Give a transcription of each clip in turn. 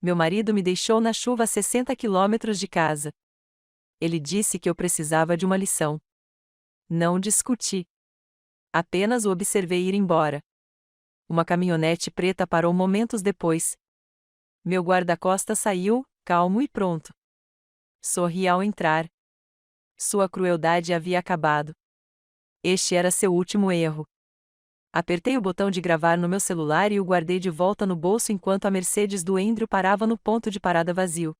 Meu marido me deixou na chuva a 60 quilômetros de casa. Ele disse que eu precisava de uma lição. Não discuti. Apenas o observei ir embora. Uma caminhonete preta parou momentos depois. Meu guarda-costas saiu, calmo e pronto. Sorri ao entrar. Sua crueldade havia acabado. Este era seu último erro. Apertei o botão de gravar no meu celular e o guardei de volta no bolso enquanto a Mercedes do Andrew parava no ponto de parada vazio.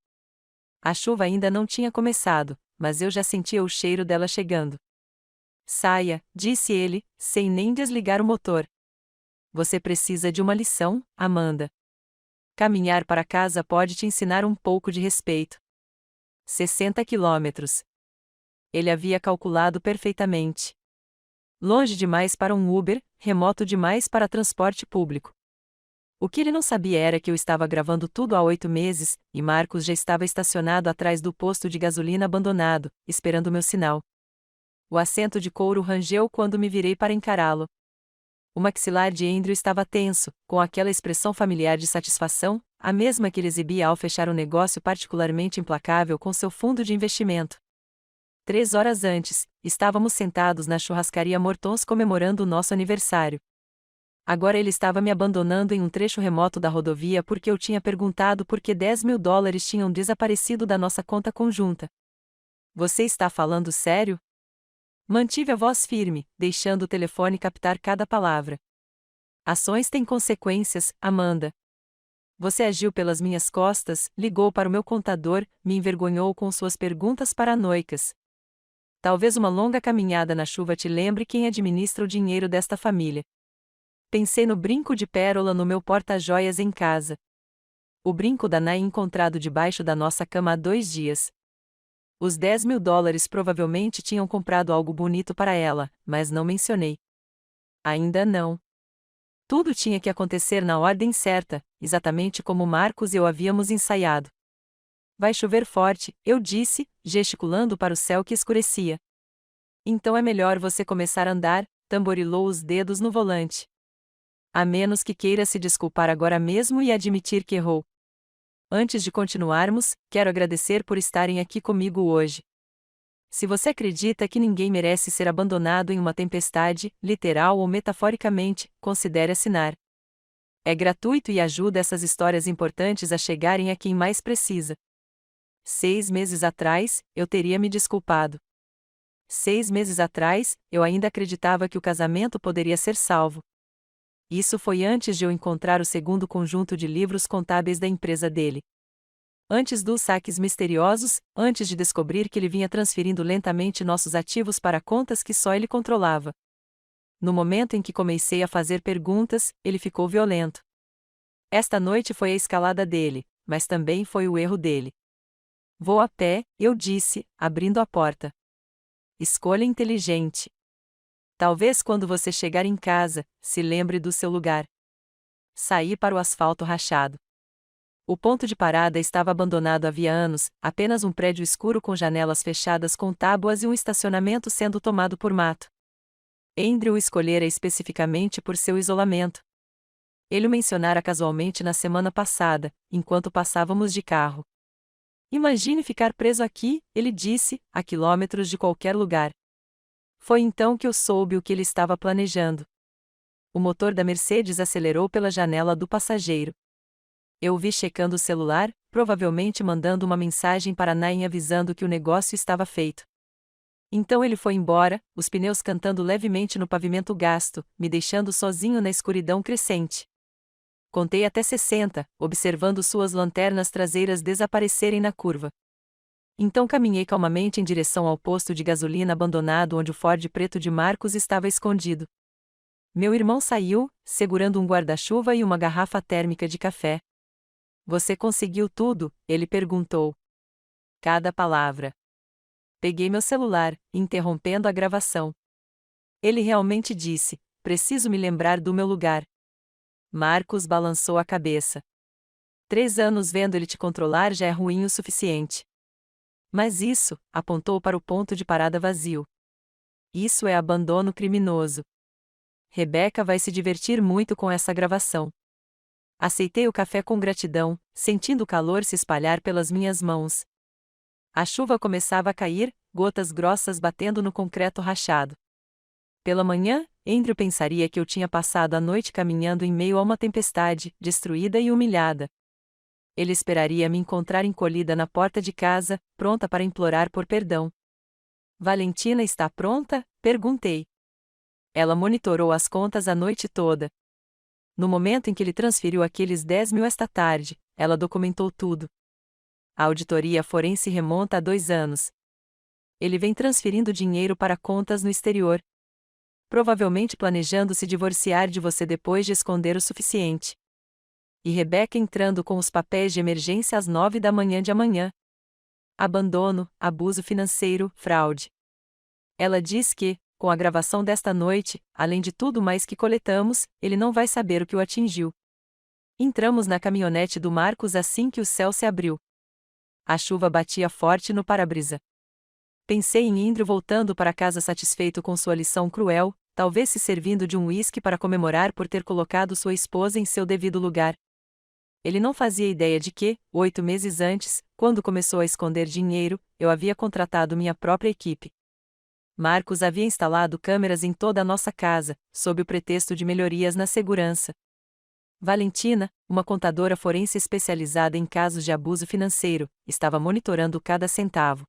A chuva ainda não tinha começado, mas eu já sentia o cheiro dela chegando. Saia, disse ele, sem nem desligar o motor. Você precisa de uma lição, Amanda. Caminhar para casa pode te ensinar um pouco de respeito. 60 quilômetros. Ele havia calculado perfeitamente. Longe demais para um Uber, remoto demais para transporte público. O que ele não sabia era que eu estava gravando tudo há 8 meses, e Marcos já estava estacionado atrás do posto de gasolina abandonado, esperando meu sinal. O assento de couro rangeu quando me virei para encará-lo. O maxilar de Andrew estava tenso, com aquela expressão familiar de satisfação, a mesma que ele exibia ao fechar um negócio particularmente implacável com seu fundo de investimento. 3 horas antes, estávamos sentados na churrascaria Mortons comemorando o nosso aniversário. Agora ele estava me abandonando em um trecho remoto da rodovia porque eu tinha perguntado por que $10.000 tinham desaparecido da nossa conta conjunta. Você está falando sério? Mantive a voz firme, deixando o telefone captar cada palavra. Ações têm consequências, Amanda. Você agiu pelas minhas costas, ligou para o meu contador, me envergonhou com suas perguntas paranoicas. Talvez uma longa caminhada na chuva te lembre quem administra o dinheiro desta família. Pensei no brinco de pérola no meu porta-joias em casa. O brinco da Nay encontrado debaixo da nossa cama há 2 dias. Os $10.000 provavelmente tinham comprado algo bonito para ela, mas não mencionei. Ainda não. Tudo tinha que acontecer na ordem certa, exatamente como Marcos e eu havíamos ensaiado. Vai chover forte, eu disse, gesticulando para o céu que escurecia. Então é melhor você começar a andar, tamborilou os dedos no volante. A menos que queira se desculpar agora mesmo e admitir que errou. Antes de continuarmos, quero agradecer por estarem aqui comigo hoje. Se você acredita que ninguém merece ser abandonado em uma tempestade, literal ou metaforicamente, considere assinar. É gratuito e ajuda essas histórias importantes a chegarem a quem mais precisa. 6 meses atrás, eu teria me desculpado. 6 meses atrás, eu ainda acreditava que o casamento poderia ser salvo. Isso foi antes de eu encontrar o segundo conjunto de livros contábeis da empresa dele. Antes dos saques misteriosos, antes de descobrir que ele vinha transferindo lentamente nossos ativos para contas que só ele controlava. No momento em que comecei a fazer perguntas, ele ficou violento. Esta noite foi a escalada dele, mas também foi o erro dele. Vou a pé, eu disse, abrindo a porta. Escolha inteligente. Talvez quando você chegar em casa, se lembre do seu lugar. Saí para o asfalto rachado. O ponto de parada estava abandonado havia anos, apenas um prédio escuro com janelas fechadas com tábuas e um estacionamento sendo tomado por mato. Andrew o escolhera especificamente por seu isolamento. Ele o mencionara casualmente na semana passada, enquanto passávamos de carro. Imagine ficar preso aqui, ele disse, a quilômetros de qualquer lugar. Foi então que eu soube o que ele estava planejando. O motor da Mercedes acelerou pela janela do passageiro. Eu o vi checando o celular, provavelmente mandando uma mensagem para Nain avisando que o negócio estava feito. Então ele foi embora, os pneus cantando levemente no pavimento gasto, me deixando sozinho na escuridão crescente. Contei até 60, observando suas lanternas traseiras desaparecerem na curva. Então caminhei calmamente em direção ao posto de gasolina abandonado onde o Ford preto de Marcos estava escondido. Meu irmão saiu, segurando um guarda-chuva e uma garrafa térmica de café. Você conseguiu tudo? Ele perguntou. Cada palavra. Peguei meu celular, interrompendo a gravação. Ele realmente disse: preciso me lembrar do meu lugar. Marcos balançou a cabeça. 3 anos vendo ele te controlar já é ruim o suficiente. Mas isso, apontou para o ponto de parada vazio. Isso é abandono criminoso. Rebecca vai se divertir muito com essa gravação. Aceitei o café com gratidão, sentindo o calor se espalhar pelas minhas mãos. A chuva começava a cair, gotas grossas batendo no concreto rachado. Pela manhã, Andrew pensaria que eu tinha passado a noite caminhando em meio a uma tempestade, destruída e humilhada. Ele esperaria me encontrar encolhida na porta de casa, pronta para implorar por perdão. Valentina está pronta? Perguntei. Ela monitorou as contas a noite toda. No momento em que ele transferiu aqueles 10 mil esta tarde, ela documentou tudo. A auditoria forense remonta a 2 anos. Ele vem transferindo dinheiro para contas no exterior. Provavelmente planejando se divorciar de você depois de esconder o suficiente. E Rebecca entrando com os papéis de emergência às 9 da manhã de amanhã. Abandono, abuso financeiro, fraude. Ela diz que, com a gravação desta noite, além de tudo mais que coletamos, ele não vai saber o que o atingiu. Entramos na caminhonete do Marcos assim que o céu se abriu. A chuva batia forte no para-brisa. Pensei em Andrew voltando para casa satisfeito com sua lição cruel, talvez se servindo de um uísque para comemorar por ter colocado sua esposa em seu devido lugar. Ele não fazia ideia de que, 8 meses antes, quando começou a esconder dinheiro, eu havia contratado minha própria equipe. Marcos havia instalado câmeras em toda a nossa casa, sob o pretexto de melhorias na segurança. Valentina, uma contadora forense especializada em casos de abuso financeiro, estava monitorando cada centavo.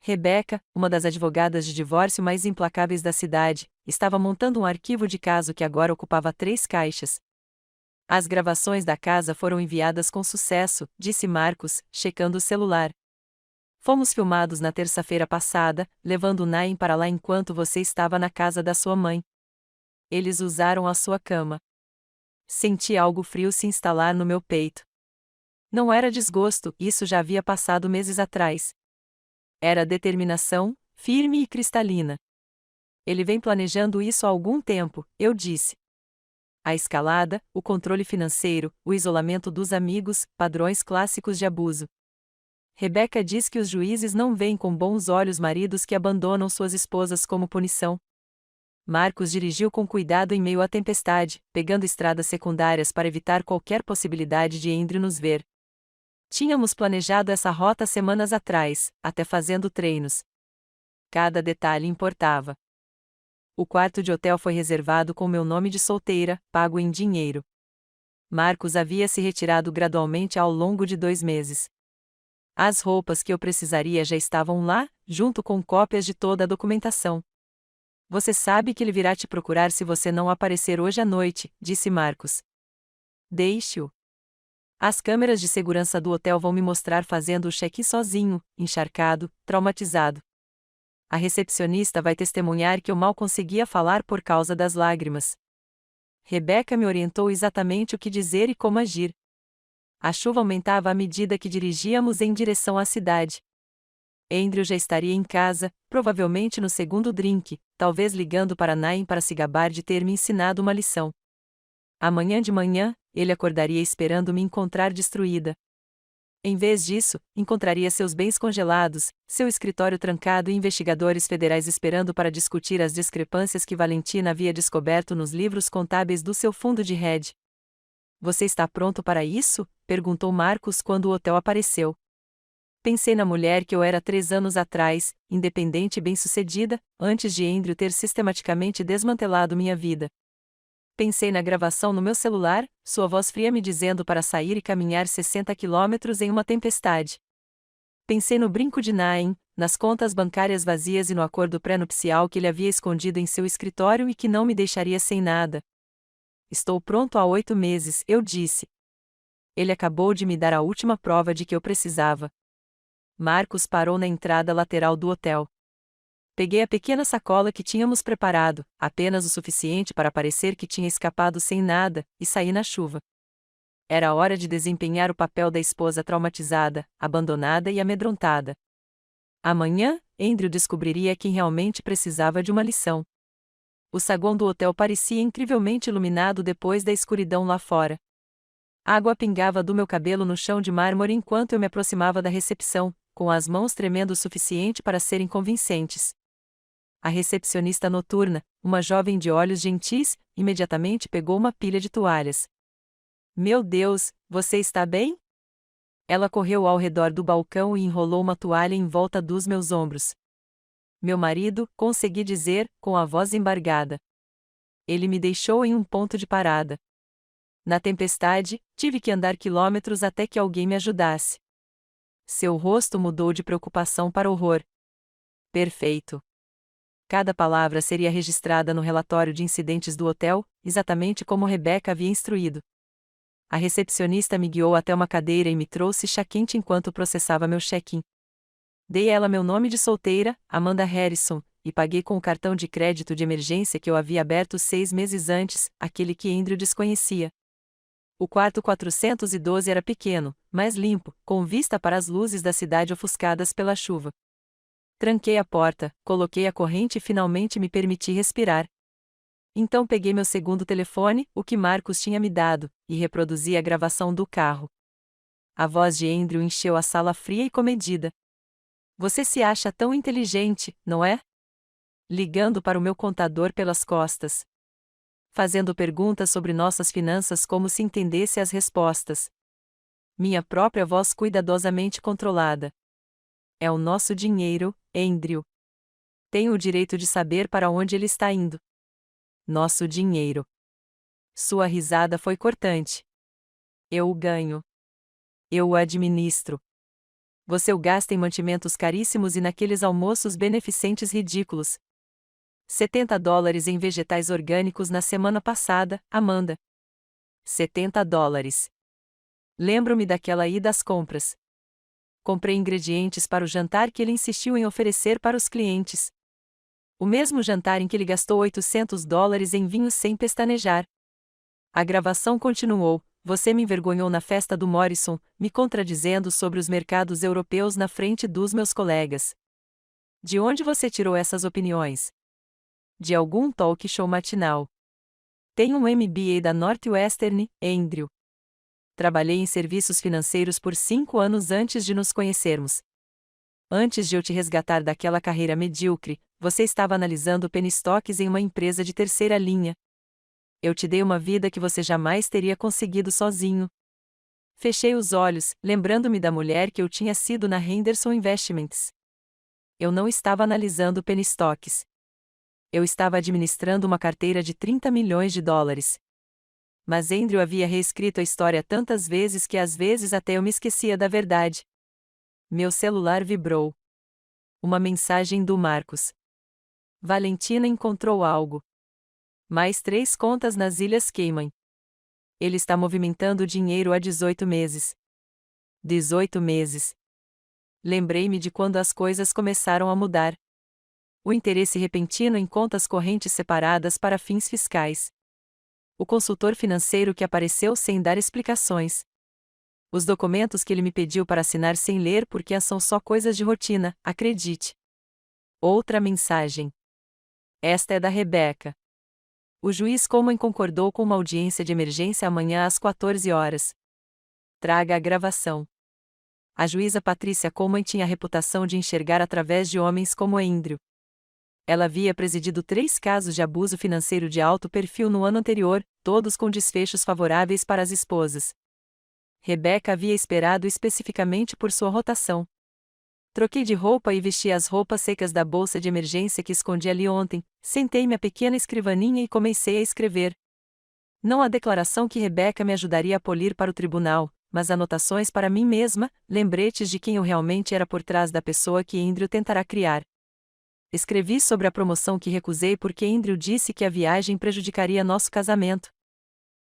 Rebecca, uma das advogadas de divórcio mais implacáveis da cidade, estava montando um arquivo de caso que agora ocupava 3 caixas. As gravações da casa foram enviadas com sucesso, disse Marcos, checando o celular. Fomos filmados na terça-feira passada, levando Naim para lá enquanto você estava na casa da sua mãe. Eles usaram a sua cama. Senti algo frio se instalar no meu peito. Não era desgosto, isso já havia passado meses atrás. Era determinação, firme e cristalina. Ele vem planejando isso há algum tempo, eu disse. A escalada, o controle financeiro, o isolamento dos amigos, padrões clássicos de abuso. Rebecca diz que os juízes não veem com bons olhos maridos que abandonam suas esposas como punição. Marcos dirigiu com cuidado em meio à tempestade, pegando estradas secundárias para evitar qualquer possibilidade de Andrew nos ver. Tínhamos planejado essa rota semanas atrás, até fazendo treinos. Cada detalhe importava. O quarto de hotel foi reservado com meu nome de solteira, pago em dinheiro. Marcos havia se retirado gradualmente ao longo de 2 meses. As roupas que eu precisaria já estavam lá, junto com cópias de toda a documentação. Você sabe que ele virá te procurar se você não aparecer hoje à noite, disse Marcos. Deixe-o. As câmeras de segurança do hotel vão me mostrar fazendo o check-in sozinho, encharcado, traumatizado. A recepcionista vai testemunhar que eu mal conseguia falar por causa das lágrimas. Rebecca me orientou exatamente o que dizer e como agir. A chuva aumentava à medida que dirigíamos em direção à cidade. Andrew já estaria em casa, provavelmente no segundo drink, talvez ligando para Naim para se gabar de ter me ensinado uma lição. Amanhã de manhã, ele acordaria esperando me encontrar destruída. Em vez disso, encontraria seus bens congelados, seu escritório trancado e investigadores federais esperando para discutir as discrepâncias que Valentina havia descoberto nos livros contábeis do seu fundo de hedge. Você está pronto para isso? Perguntou Marcos quando o hotel apareceu. Pensei na mulher que eu era 3 anos atrás, independente e bem-sucedida, antes de Andrew ter sistematicamente desmantelado minha vida. Pensei na gravação no meu celular, sua voz fria me dizendo para sair e caminhar 60 quilômetros em uma tempestade. Pensei no brinco de Naim, nas contas bancárias vazias e no acordo pré-nupcial que ele havia escondido em seu escritório e que não me deixaria sem nada. Estou pronto há 8 meses, eu disse. Ele acabou de me dar a última prova de que eu precisava. Marcos parou na entrada lateral do hotel. Peguei a pequena sacola que tínhamos preparado, apenas o suficiente para parecer que tinha escapado sem nada, e saí na chuva. Era hora de desempenhar o papel da esposa traumatizada, abandonada e amedrontada. Amanhã, Andrew descobriria quem realmente precisava de uma lição. O saguão do hotel parecia incrivelmente iluminado depois da escuridão lá fora. Água pingava do meu cabelo no chão de mármore enquanto eu me aproximava da recepção, com as mãos tremendo o suficiente para serem convincentes. A recepcionista noturna, uma jovem de olhos gentis, imediatamente pegou uma pilha de toalhas. Meu Deus, você está bem? Ela correu ao redor do balcão e enrolou uma toalha em volta dos meus ombros. Meu marido, consegui dizer, com a voz embargada. Ele me deixou em um ponto de parada. Na tempestade, tive que andar quilômetros até que alguém me ajudasse. Seu rosto mudou de preocupação para horror. Perfeito. Cada palavra seria registrada no relatório de incidentes do hotel, exatamente como Rebecca havia instruído. A recepcionista me guiou até uma cadeira e me trouxe chá quente enquanto processava meu check-in. Dei a ela meu nome de solteira, Amanda Harrison, e paguei com o cartão de crédito de emergência que eu havia aberto 6 meses antes, aquele que Andrew desconhecia. O quarto 412 era pequeno, mas limpo, com vista para as luzes da cidade ofuscadas pela chuva. Tranquei a porta, coloquei a corrente e finalmente me permiti respirar. Então peguei meu segundo telefone, o que Marcos tinha me dado, e reproduzi a gravação do carro. A voz de Andrew encheu a sala fria e comedida. Você se acha tão inteligente, não é? Ligando para o meu contador pelas costas. Fazendo perguntas sobre nossas finanças como se entendesse as respostas. Minha própria voz cuidadosamente controlada. É o nosso dinheiro, Andrew. Tenho o direito de saber para onde ele está indo. Nosso dinheiro. Sua risada foi cortante. Eu o ganho. Eu o administro. Você o gasta em mantimentos caríssimos e naqueles almoços beneficentes ridículos. $70 em vegetais orgânicos na semana passada, Amanda. $70. Lembro-me daquela ida às compras. Comprei ingredientes para o jantar que ele insistiu em oferecer para os clientes. O mesmo jantar em que ele gastou $800 em vinho sem pestanejar. A gravação continuou. Você me envergonhou na festa do Morrison, me contradizendo sobre os mercados europeus na frente dos meus colegas. De onde você tirou essas opiniões? De algum talk show matinal. Tenho um MBA da Northwestern, Andrew. Trabalhei em serviços financeiros por 5 anos antes de nos conhecermos. Antes de eu te resgatar daquela carreira medíocre, você estava analisando penny stocks em uma empresa de terceira linha. Eu te dei uma vida que você jamais teria conseguido sozinho. Fechei os olhos, lembrando-me da mulher que eu tinha sido na Henderson Investments. Eu não estava analisando penny stocks. Eu estava administrando uma carteira de $30 milhões. Mas Andrew havia reescrito a história tantas vezes que às vezes até eu me esquecia da verdade. Meu celular vibrou. Uma mensagem do Marcos. Valentina encontrou algo. Mais 3 contas nas Ilhas Cayman. Ele está movimentando dinheiro há 18 meses. 18 meses. Lembrei-me de quando as coisas começaram a mudar. O interesse repentino em contas correntes separadas para fins fiscais. O consultor financeiro que apareceu sem dar explicações. Os documentos que ele me pediu para assinar sem ler porque são só coisas de rotina, acredite. Outra mensagem. Esta é da Rebecca. O juiz Coleman concordou com uma audiência de emergência amanhã às 14 horas. Traga a gravação. A juíza Patrícia Coleman tinha a reputação de enxergar através de homens como Andrew. Ela havia presidido 3 casos de abuso financeiro de alto perfil no ano anterior, todos com desfechos favoráveis para as esposas. Rebecca havia esperado especificamente por sua rotação. Troquei de roupa e vesti as roupas secas da bolsa de emergência que escondi ali ontem, sentei-me à pequena escrivaninha e comecei a escrever. Não a declaração que Rebecca me ajudaria a polir para o tribunal, mas anotações para mim mesma, lembretes de quem eu realmente era por trás da pessoa que Andrew tentará criar. Escrevi sobre a promoção que recusei porque Andrew disse que a viagem prejudicaria nosso casamento.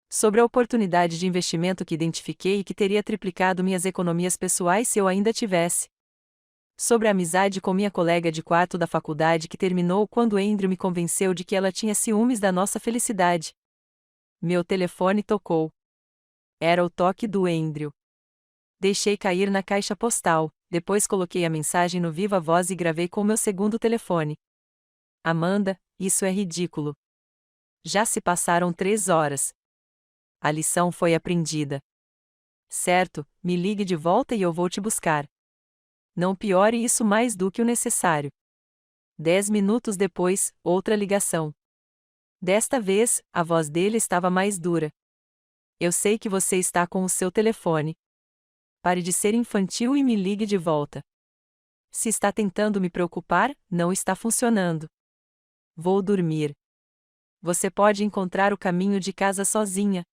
Sobre a oportunidade de investimento que identifiquei e que teria triplicado minhas economias pessoais se eu ainda tivesse. Sobre a amizade com minha colega de quarto da faculdade que terminou quando Andrew me convenceu de que ela tinha ciúmes da nossa felicidade. Meu telefone tocou. Era o toque do Andrew. Deixei cair na caixa postal, depois coloquei a mensagem no viva voz e gravei com meu segundo telefone. Amanda, isso é ridículo. Já se passaram 3 horas. A lição foi aprendida. Certo, me ligue de volta e eu vou te buscar. Não piore isso mais do que o necessário. 10 minutos depois, outra ligação. Desta vez, a voz dele estava mais dura. Eu sei que você está com o seu telefone. Pare de ser infantil e me ligue de volta. Se está tentando me preocupar, não está funcionando. Vou dormir. Você pode encontrar o caminho de casa sozinha.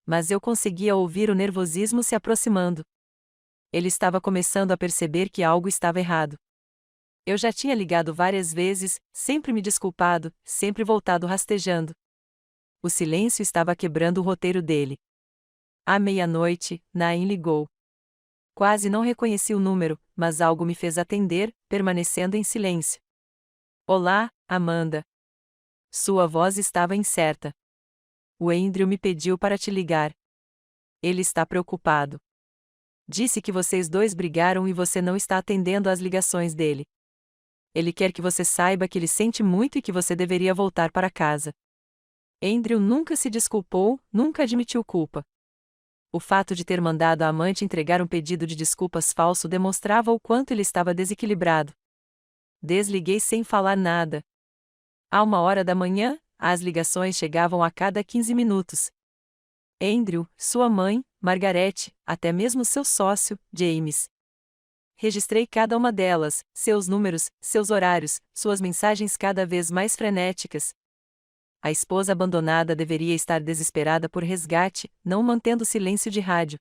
Mas eu conseguia ouvir o nervosismo se aproximando. Ele estava começando a perceber que algo estava errado. Eu já tinha ligado várias vezes, sempre me desculpado, sempre voltado rastejando. O silêncio estava quebrando o roteiro dele. À meia-noite, Nain ligou. Quase não reconheci o número, mas algo me fez atender, permanecendo em silêncio. Olá, Amanda. Sua voz estava incerta. O Andrew me pediu para te ligar. Ele está preocupado. Disse que vocês dois brigaram e você não está atendendo às ligações dele. Ele quer que você saiba que ele sente muito e que você deveria voltar para casa. Andrew nunca se desculpou, nunca admitiu culpa. O fato de ter mandado a amante entregar um pedido de desculpas falso demonstrava o quanto ele estava desequilibrado. Desliguei sem falar nada. À 1h da manhã, as ligações chegavam a cada 15 minutos. Andrew, sua mãe, Margarete, até mesmo seu sócio, James. Registrei cada uma delas, seus números, seus horários, suas mensagens cada vez mais frenéticas. A esposa abandonada deveria estar desesperada por resgate, não mantendo silêncio de rádio.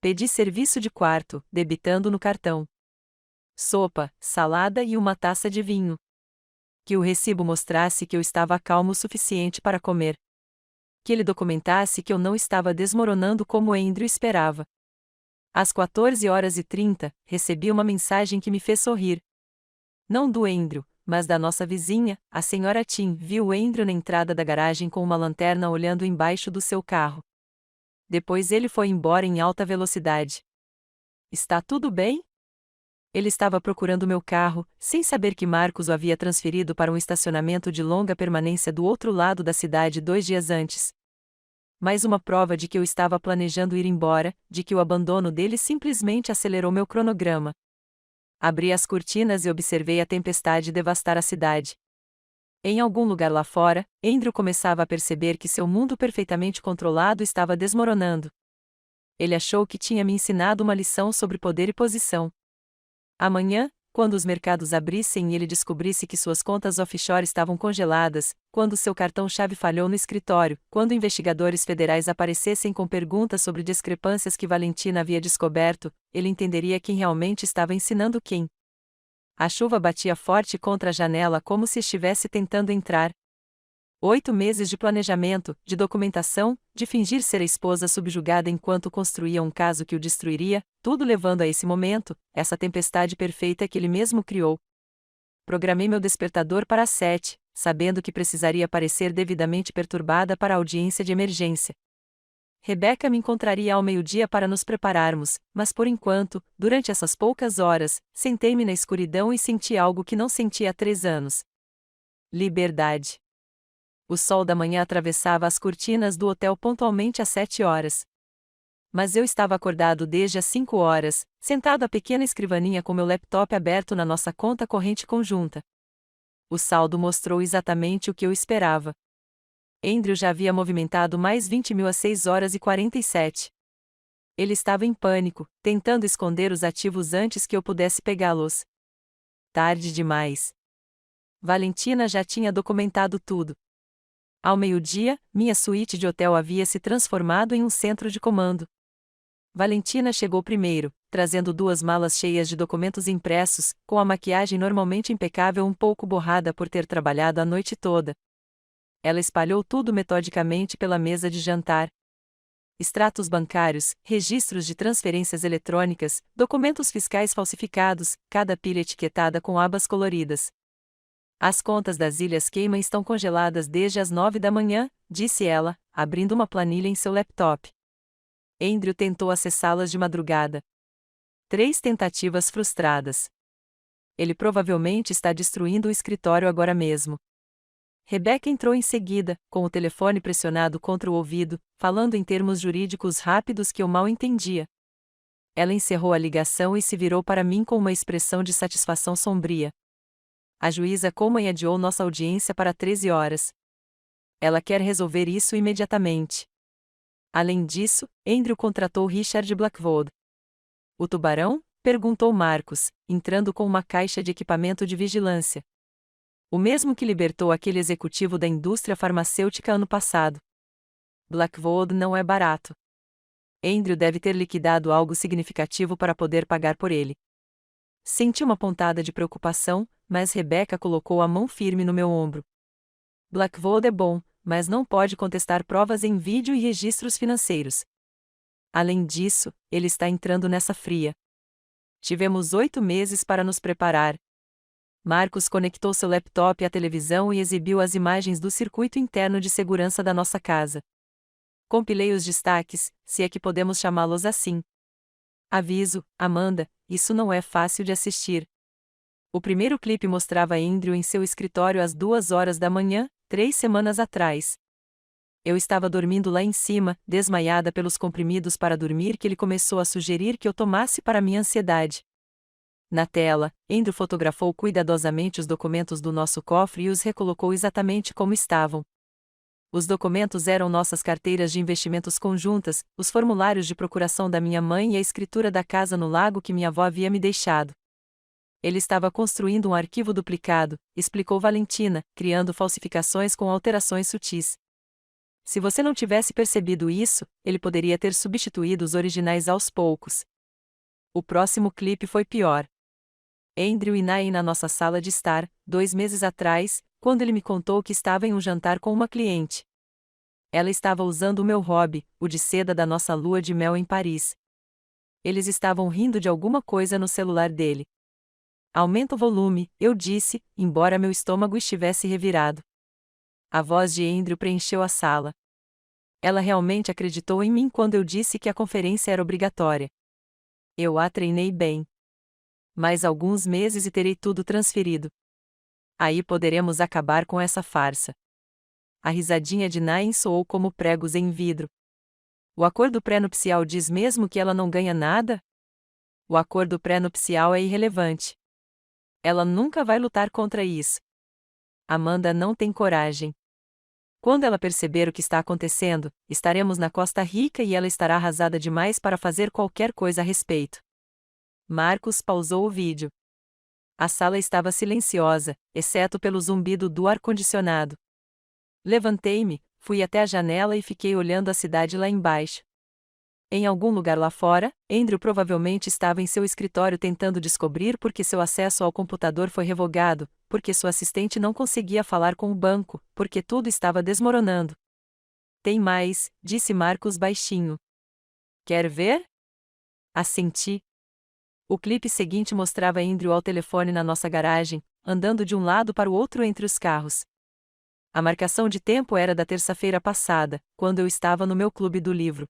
Pedi serviço de quarto, debitando no cartão. Sopa, salada e uma taça de vinho. Que o recibo mostrasse que eu estava calmo o suficiente para comer. Que ele documentasse que eu não estava desmoronando como Andrew esperava. Às 14h30, recebi uma mensagem que me fez sorrir. Não do Andrew, mas da nossa vizinha, a senhora Tim, viu Andrew na entrada da garagem com uma lanterna olhando embaixo do seu carro. Depois ele foi embora em alta velocidade. Está tudo bem? Ele estava procurando meu carro, sem saber que Marcos o havia transferido para um estacionamento de longa permanência do outro lado da cidade 2 dias antes. Mais uma prova de que eu estava planejando ir embora, de que o abandono dele simplesmente acelerou meu cronograma. Abri as cortinas e observei a tempestade devastar a cidade. Em algum lugar lá fora, Andrew começava a perceber que seu mundo perfeitamente controlado estava desmoronando. Ele achou que tinha me ensinado uma lição sobre poder e posição. Amanhã, quando os mercados abrissem e ele descobrisse que suas contas offshore estavam congeladas, quando seu cartão-chave falhou no escritório, quando investigadores federais aparecessem com perguntas sobre discrepâncias que Valentina havia descoberto, ele entenderia quem realmente estava ensinando quem. A chuva batia forte contra a janela como se estivesse tentando entrar. 8 meses de planejamento, de documentação, de fingir ser a esposa subjugada enquanto construía um caso que o destruiria, tudo levando a esse momento, essa tempestade perfeita que ele mesmo criou. Programei meu despertador para as 7, sabendo que precisaria parecer devidamente perturbada para a audiência de emergência. Rebecca me encontraria ao meio-dia para nos prepararmos, mas por enquanto, durante essas poucas horas, sentei-me na escuridão e senti algo que não sentia há 3 anos. Liberdade. O sol da manhã atravessava as cortinas do hotel pontualmente às 7 horas. Mas eu estava acordado desde as 5 horas, sentado à pequena escrivaninha com meu laptop aberto na nossa conta corrente conjunta. O saldo mostrou exatamente o que eu esperava. Andrew já havia movimentado mais 20.000 às 6h47. Ele estava em pânico, tentando esconder os ativos antes que eu pudesse pegá-los. Tarde demais. Valentina já tinha documentado tudo. Ao meio-dia, minha suíte de hotel havia se transformado em um centro de comando. Valentina chegou primeiro, trazendo 2 malas cheias de documentos impressos, com a maquiagem normalmente impecável um pouco borrada por ter trabalhado a noite toda. Ela espalhou tudo metodicamente pela mesa de jantar. Extratos bancários, registros de transferências eletrônicas, documentos fiscais falsificados, cada pilha etiquetada com abas coloridas. As contas das Ilhas Cayman estão congeladas desde as 9 da manhã, disse ela, abrindo uma planilha em seu laptop. Andrew tentou acessá-las de madrugada. 3 tentativas frustradas. Ele provavelmente está destruindo o escritório agora mesmo. Rebecca entrou em seguida, com o telefone pressionado contra o ouvido, falando em termos jurídicos rápidos que eu mal entendia. Ela encerrou a ligação e se virou para mim com uma expressão de satisfação sombria. A juíza Coleman adiou nossa audiência para 13 horas. Ela quer resolver isso imediatamente. Além disso, Andrew contratou Richard Blackwood. O tubarão? Perguntou Marcus, entrando com uma caixa de equipamento de vigilância. O mesmo que libertou aquele executivo da indústria farmacêutica ano passado. Blackwood não é barato. Andrew deve ter liquidado algo significativo para poder pagar por ele. Senti uma pontada de preocupação, mas Rebecca colocou a mão firme no meu ombro. Blackwood é bom, mas não pode contestar provas em vídeo e registros financeiros. Além disso, ele está entrando nessa fria. Tivemos 8 meses para nos preparar. Marcus conectou seu laptop à televisão e exibiu as imagens do circuito interno de segurança da nossa casa. Compilei os destaques, se é que podemos chamá-los assim. Aviso, Amanda, isso não é fácil de assistir. O primeiro clipe mostrava Andrew em seu escritório às 2 horas da manhã, 3 semanas atrás. Eu estava dormindo lá em cima, desmaiada pelos comprimidos para dormir que ele começou a sugerir que eu tomasse para minha ansiedade. Na tela, Andrew fotografou cuidadosamente os documentos do nosso cofre e os recolocou exatamente como estavam. Os documentos eram nossas carteiras de investimentos conjuntas, os formulários de procuração da minha mãe e a escritura da casa no lago que minha avó havia me deixado. Ele estava construindo um arquivo duplicado, explicou Valentina, criando falsificações com alterações sutis. Se você não tivesse percebido isso, ele poderia ter substituído os originais aos poucos. O próximo clipe foi pior. Andrew e Nain na nossa sala de estar, 2 meses atrás, quando ele me contou que estava em um jantar com uma cliente. Ela estava usando o meu hobby, o de seda da nossa lua de mel em Paris. Eles estavam rindo de alguma coisa no celular dele. Aumenta o volume, eu disse, embora meu estômago estivesse revirado. A voz de Andrew preencheu a sala. Ela realmente acreditou em mim quando eu disse que a conferência era obrigatória. Eu a treinei bem. Mais alguns meses e terei tudo transferido. Aí poderemos acabar com essa farsa. A risadinha de Nain soou como pregos em vidro. O acordo pré-nupcial diz mesmo que ela não ganha nada? O acordo pré-nupcial é irrelevante. Ela nunca vai lutar contra isso. Amanda não tem coragem. Quando ela perceber o que está acontecendo, estaremos na Costa Rica e ela estará arrasada demais para fazer qualquer coisa a respeito. Marcus pausou o vídeo. A sala estava silenciosa, exceto pelo zumbido do ar-condicionado. Levantei-me, fui até a janela e fiquei olhando a cidade lá embaixo. Em algum lugar lá fora, Andrew provavelmente estava em seu escritório tentando descobrir por que seu acesso ao computador foi revogado, porque sua assistente não conseguia falar com o banco, porque tudo estava desmoronando. Tem mais, disse Marcus baixinho. Quer ver? Assenti. O clipe seguinte mostrava Andrew ao telefone na nossa garagem, andando de um lado para o outro entre os carros. A marcação de tempo era da terça-feira passada, quando eu estava no meu clube do livro.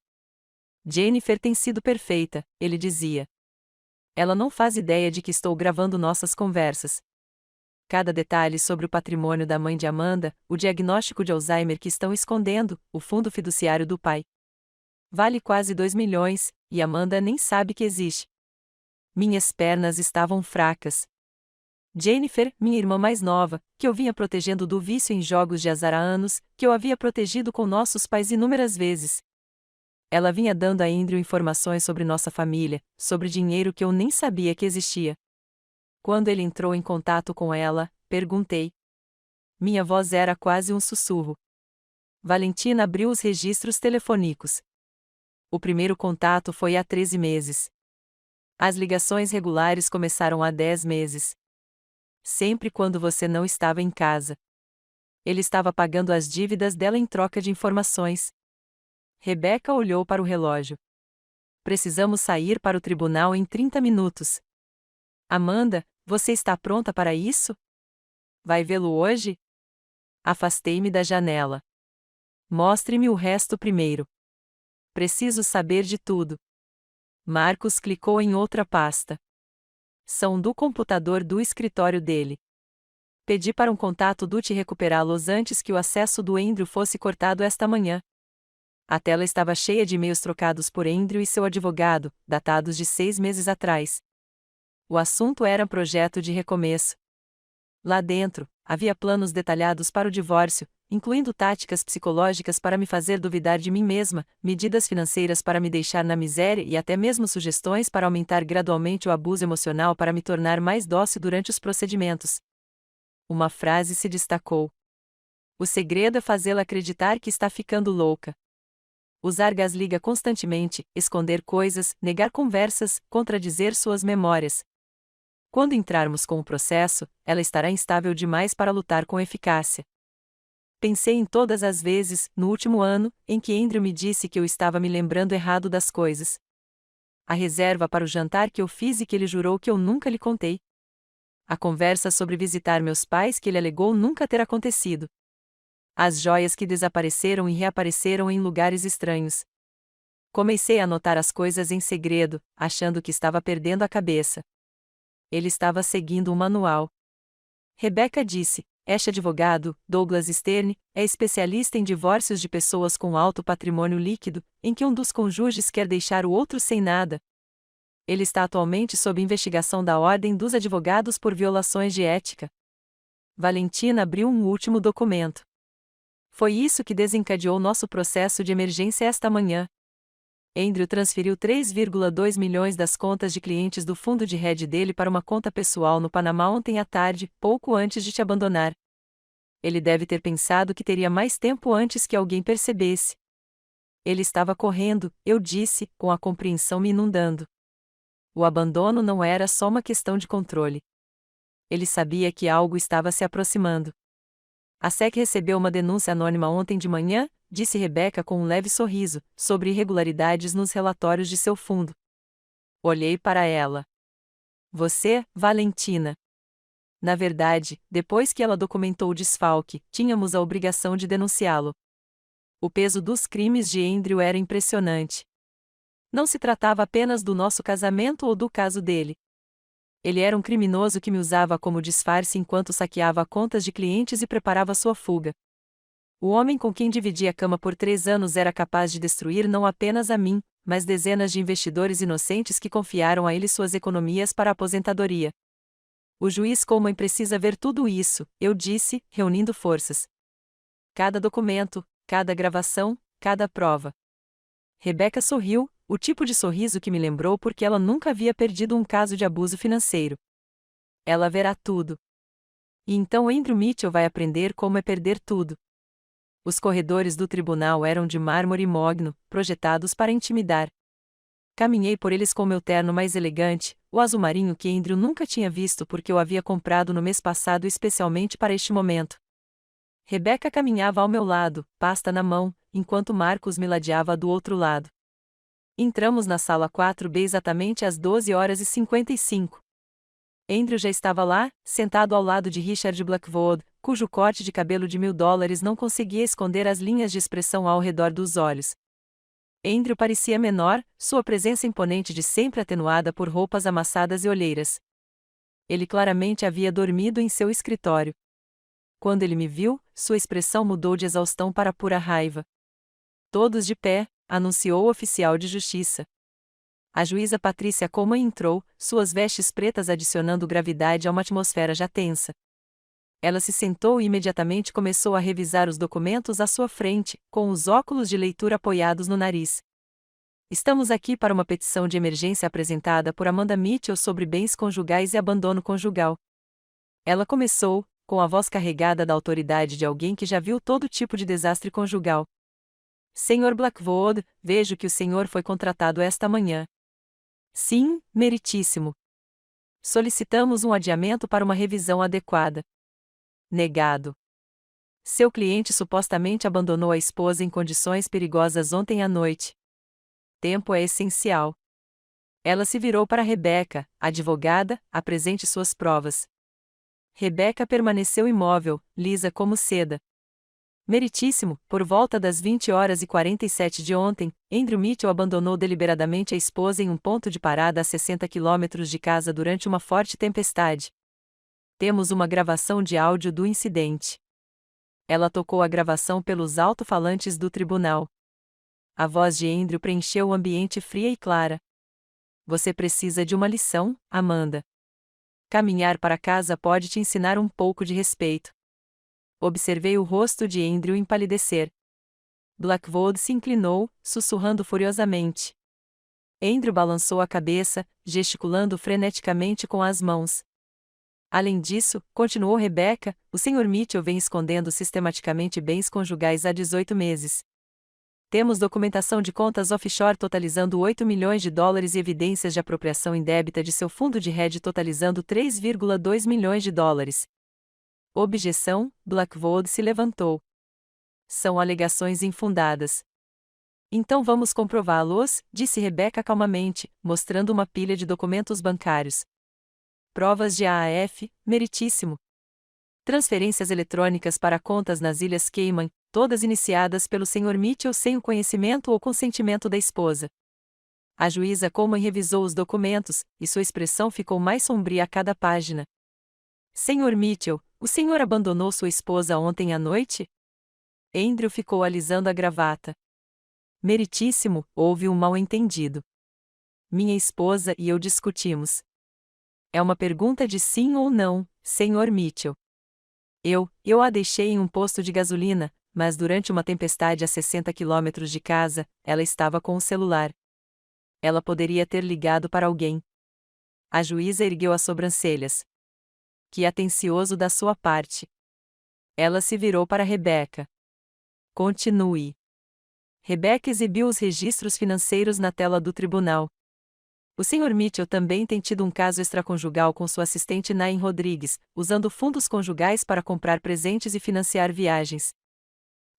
Jennifer tem sido perfeita, ele dizia. Ela não faz ideia de que estou gravando nossas conversas. Cada detalhe sobre o patrimônio da mãe de Amanda, o diagnóstico de Alzheimer que estão escondendo, o fundo fiduciário do pai. Vale quase 2 milhões, e Amanda nem sabe que existe. Minhas pernas estavam fracas. Jennifer, minha irmã mais nova, que eu vinha protegendo do vício em jogos de azar há anos, que eu havia protegido com nossos pais inúmeras vezes. Ela vinha dando a Andrew informações sobre nossa família, sobre dinheiro que eu nem sabia que existia. Quando ele entrou em contato com ela, perguntei. Minha voz era quase um sussurro. Valentina abriu os registros telefônicos. O primeiro contato foi há 13 meses. As ligações regulares começaram há 10 meses. Sempre quando você não estava em casa. Ele estava pagando as dívidas dela em troca de informações. Rebecca olhou para o relógio. Precisamos sair para o tribunal em 30 minutos. Amanda, você está pronta para isso? Vai vê-lo hoje? Afastei-me da janela. Mostre-me o resto primeiro. Preciso saber de tudo. Marcus clicou em outra pasta. São do computador do escritório dele. Pedi para um contato do te recuperá-los antes que o acesso do Andrew fosse cortado esta manhã. A tela estava cheia de e-mails trocados por Andrew e seu advogado, datados de 6 meses atrás. O assunto era projeto de recomeço. Lá dentro, havia planos detalhados para o divórcio, incluindo táticas psicológicas para me fazer duvidar de mim mesma, medidas financeiras para me deixar na miséria e até mesmo sugestões para aumentar gradualmente o abuso emocional para me tornar mais dócil durante os procedimentos. Uma frase se destacou. O segredo é fazê-la acreditar que está ficando louca. Usar gás-liga constantemente, esconder coisas, negar conversas, contradizer suas memórias. Quando entrarmos com o processo, ela estará instável demais para lutar com eficácia. Pensei em todas as vezes, no último ano, em que Andrew me disse que eu estava me lembrando errado das coisas. A reserva para o jantar que eu fiz e que ele jurou que eu nunca lhe contei. A conversa sobre visitar meus pais que ele alegou nunca ter acontecido. As joias que desapareceram e reapareceram em lugares estranhos. Comecei a anotar as coisas em segredo, achando que estava perdendo a cabeça. Ele estava seguindo um manual. Rebecca disse: este advogado, Douglas Stern, é especialista em divórcios de pessoas com alto patrimônio líquido, em que um dos cônjuges quer deixar o outro sem nada. Ele está atualmente sob investigação da Ordem dos Advogados por violações de ética. Valentina abriu um último documento. Foi isso que desencadeou nosso processo de emergência esta manhã. Andrew transferiu 3,2 milhões das contas de clientes do fundo de hedge dele para uma conta pessoal no Panamá ontem à tarde, pouco antes de te abandonar. Ele deve ter pensado que teria mais tempo antes que alguém percebesse. Ele estava correndo, eu disse, com a compreensão me inundando. O abandono não era só uma questão de controle. Ele sabia que algo estava se aproximando. A SEC recebeu uma denúncia anônima ontem de manhã, disse Rebecca com um leve sorriso, sobre irregularidades nos relatórios de seu fundo. Olhei para ela. Você, Valentina. Na verdade, depois que ela documentou o desfalque, tínhamos a obrigação de denunciá-lo. O peso dos crimes de Andrew era impressionante. Não se tratava apenas do nosso casamento ou do caso dele. Ele era um criminoso que me usava como disfarce enquanto saqueava contas de clientes e preparava sua fuga. O homem com quem dividi a cama por 3 anos era capaz de destruir não apenas a mim, mas dezenas de investidores inocentes que confiaram a ele suas economias para a aposentadoria. O juiz Coleman precisa ver tudo isso, eu disse, reunindo forças. Cada documento, cada gravação, cada prova. Rebecca sorriu, o tipo de sorriso que me lembrou porque ela nunca havia perdido um caso de abuso financeiro. Ela verá tudo. E então Andrew Mitchell vai aprender como é perder tudo. Os corredores do tribunal eram de mármore mogno, projetados para intimidar. Caminhei por eles com meu terno mais elegante, o azul marinho que Andrew nunca tinha visto porque eu havia comprado no mês passado especialmente para este momento. Rebecca caminhava ao meu lado, pasta na mão, enquanto Marcos me ladeava do outro lado. Entramos na sala 4B exatamente às 12h55. Andrew já estava lá, sentado ao lado de Richard Blackwood, cujo corte de cabelo de $1000 não conseguia esconder as linhas de expressão ao redor dos olhos. Andrew parecia menor, sua presença imponente de sempre atenuada por roupas amassadas e olheiras. Ele claramente havia dormido em seu escritório. Quando ele me viu, sua expressão mudou de exaustão para pura raiva. Todos de pé, anunciou o oficial de justiça. A juíza Patrícia Coleman entrou, suas vestes pretas adicionando gravidade a uma atmosfera já tensa. Ela se sentou e imediatamente começou a revisar os documentos à sua frente, com os óculos de leitura apoiados no nariz. Estamos aqui para uma petição de emergência apresentada por Amanda Mitchell sobre bens conjugais e abandono conjugal. Ela começou, com a voz carregada da autoridade de alguém que já viu todo tipo de desastre conjugal. Sr. Blackwood, vejo que o senhor foi contratado esta manhã. Sim, meritíssimo. Solicitamos um adiamento para uma revisão adequada. Negado. Seu cliente supostamente abandonou a esposa em condições perigosas ontem à noite. Tempo é essencial. Ela se virou para Rebecca, advogada, apresente suas provas. Rebecca permaneceu imóvel, lisa como seda. Meritíssimo, por volta das 20h47 de ontem, Andrew Mitchell abandonou deliberadamente a esposa em um ponto de parada a 60 quilômetros de casa durante uma forte tempestade. Temos uma gravação de áudio do incidente. Ela tocou a gravação pelos alto-falantes do tribunal. A voz de Andrew preencheu o ambiente fria e clara. Você precisa de uma lição, Amanda. Caminhar para casa pode te ensinar um pouco de respeito. Observei o rosto de Andrew empalidecer. Blackwood se inclinou, sussurrando furiosamente. Andrew balançou a cabeça, gesticulando freneticamente com as mãos. Além disso, continuou Rebecca, o Sr. Mitchell vem escondendo sistematicamente bens conjugais há 18 meses. Temos documentação de contas offshore totalizando 8 milhões de dólares e evidências de apropriação indébita de seu fundo de hedge totalizando 3,2 milhões de dólares. Objeção, Blackwood se levantou. São alegações infundadas. Então vamos comprová-los, disse Rebecca calmamente, mostrando uma pilha de documentos bancários. Provas de AAF, meritíssimo. Transferências eletrônicas para contas nas Ilhas Cayman, todas iniciadas pelo Sr. Mitchell sem o conhecimento ou consentimento da esposa. A juíza Coleman revisou os documentos, e sua expressão ficou mais sombria a cada página. Sr. Mitchell, o senhor abandonou sua esposa ontem à noite? Andrew ficou alisando a gravata. Meritíssimo, houve um mal-entendido. Minha esposa e eu discutimos. É uma pergunta de sim ou não, Sr. Mitchell. Eu a deixei em um posto de gasolina, mas durante uma tempestade a 60 quilômetros de casa, ela estava com o celular. Ela poderia ter ligado para alguém. A juíza ergueu as sobrancelhas. Que atencioso da sua parte. Ela se virou para Rebecca. Continue. Rebecca exibiu os registros financeiros na tela do tribunal. O Sr. Mitchell também tem tido um caso extraconjugal com sua assistente Nain Rodrigues, usando fundos conjugais para comprar presentes e financiar viagens.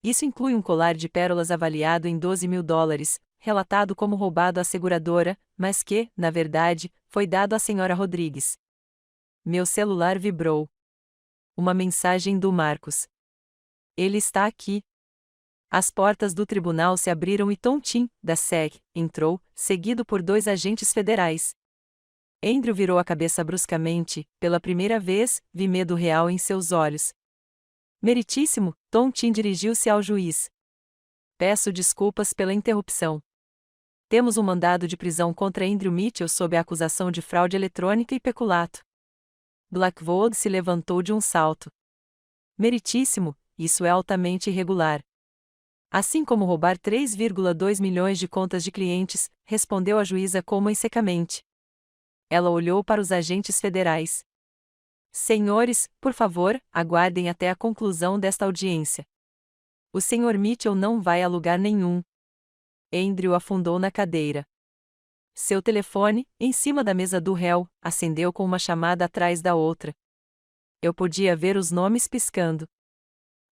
Isso inclui um colar de pérolas avaliado em 12 mil dólares, relatado como roubado à seguradora, mas que, na verdade, foi dado à Sra. Rodrigues. Meu celular vibrou. Uma mensagem do Marcos. Ele está aqui. As portas do tribunal se abriram e Tom Tim, da SEC, entrou, seguido por 2 agentes federais. Andrew virou a cabeça bruscamente, pela primeira vez, vi medo real em seus olhos. Meritíssimo, Tom Tim dirigiu-se ao juiz. Peço desculpas pela interrupção. Temos um mandado de prisão contra Andrew Mitchell sob a acusação de fraude eletrônica e peculato. Blackwood se levantou de um salto. Meritíssimo, isso é altamente irregular. Assim como roubar 3,2 milhões de contas de clientes, respondeu a juíza Coleman secamente. Ela olhou para os agentes federais. Senhores, por favor, aguardem até a conclusão desta audiência. O Sr. Mitchell não vai a lugar nenhum. Andrew afundou na cadeira. Seu telefone, em cima da mesa do réu, acendeu com uma chamada atrás da outra. Eu podia ver os nomes piscando.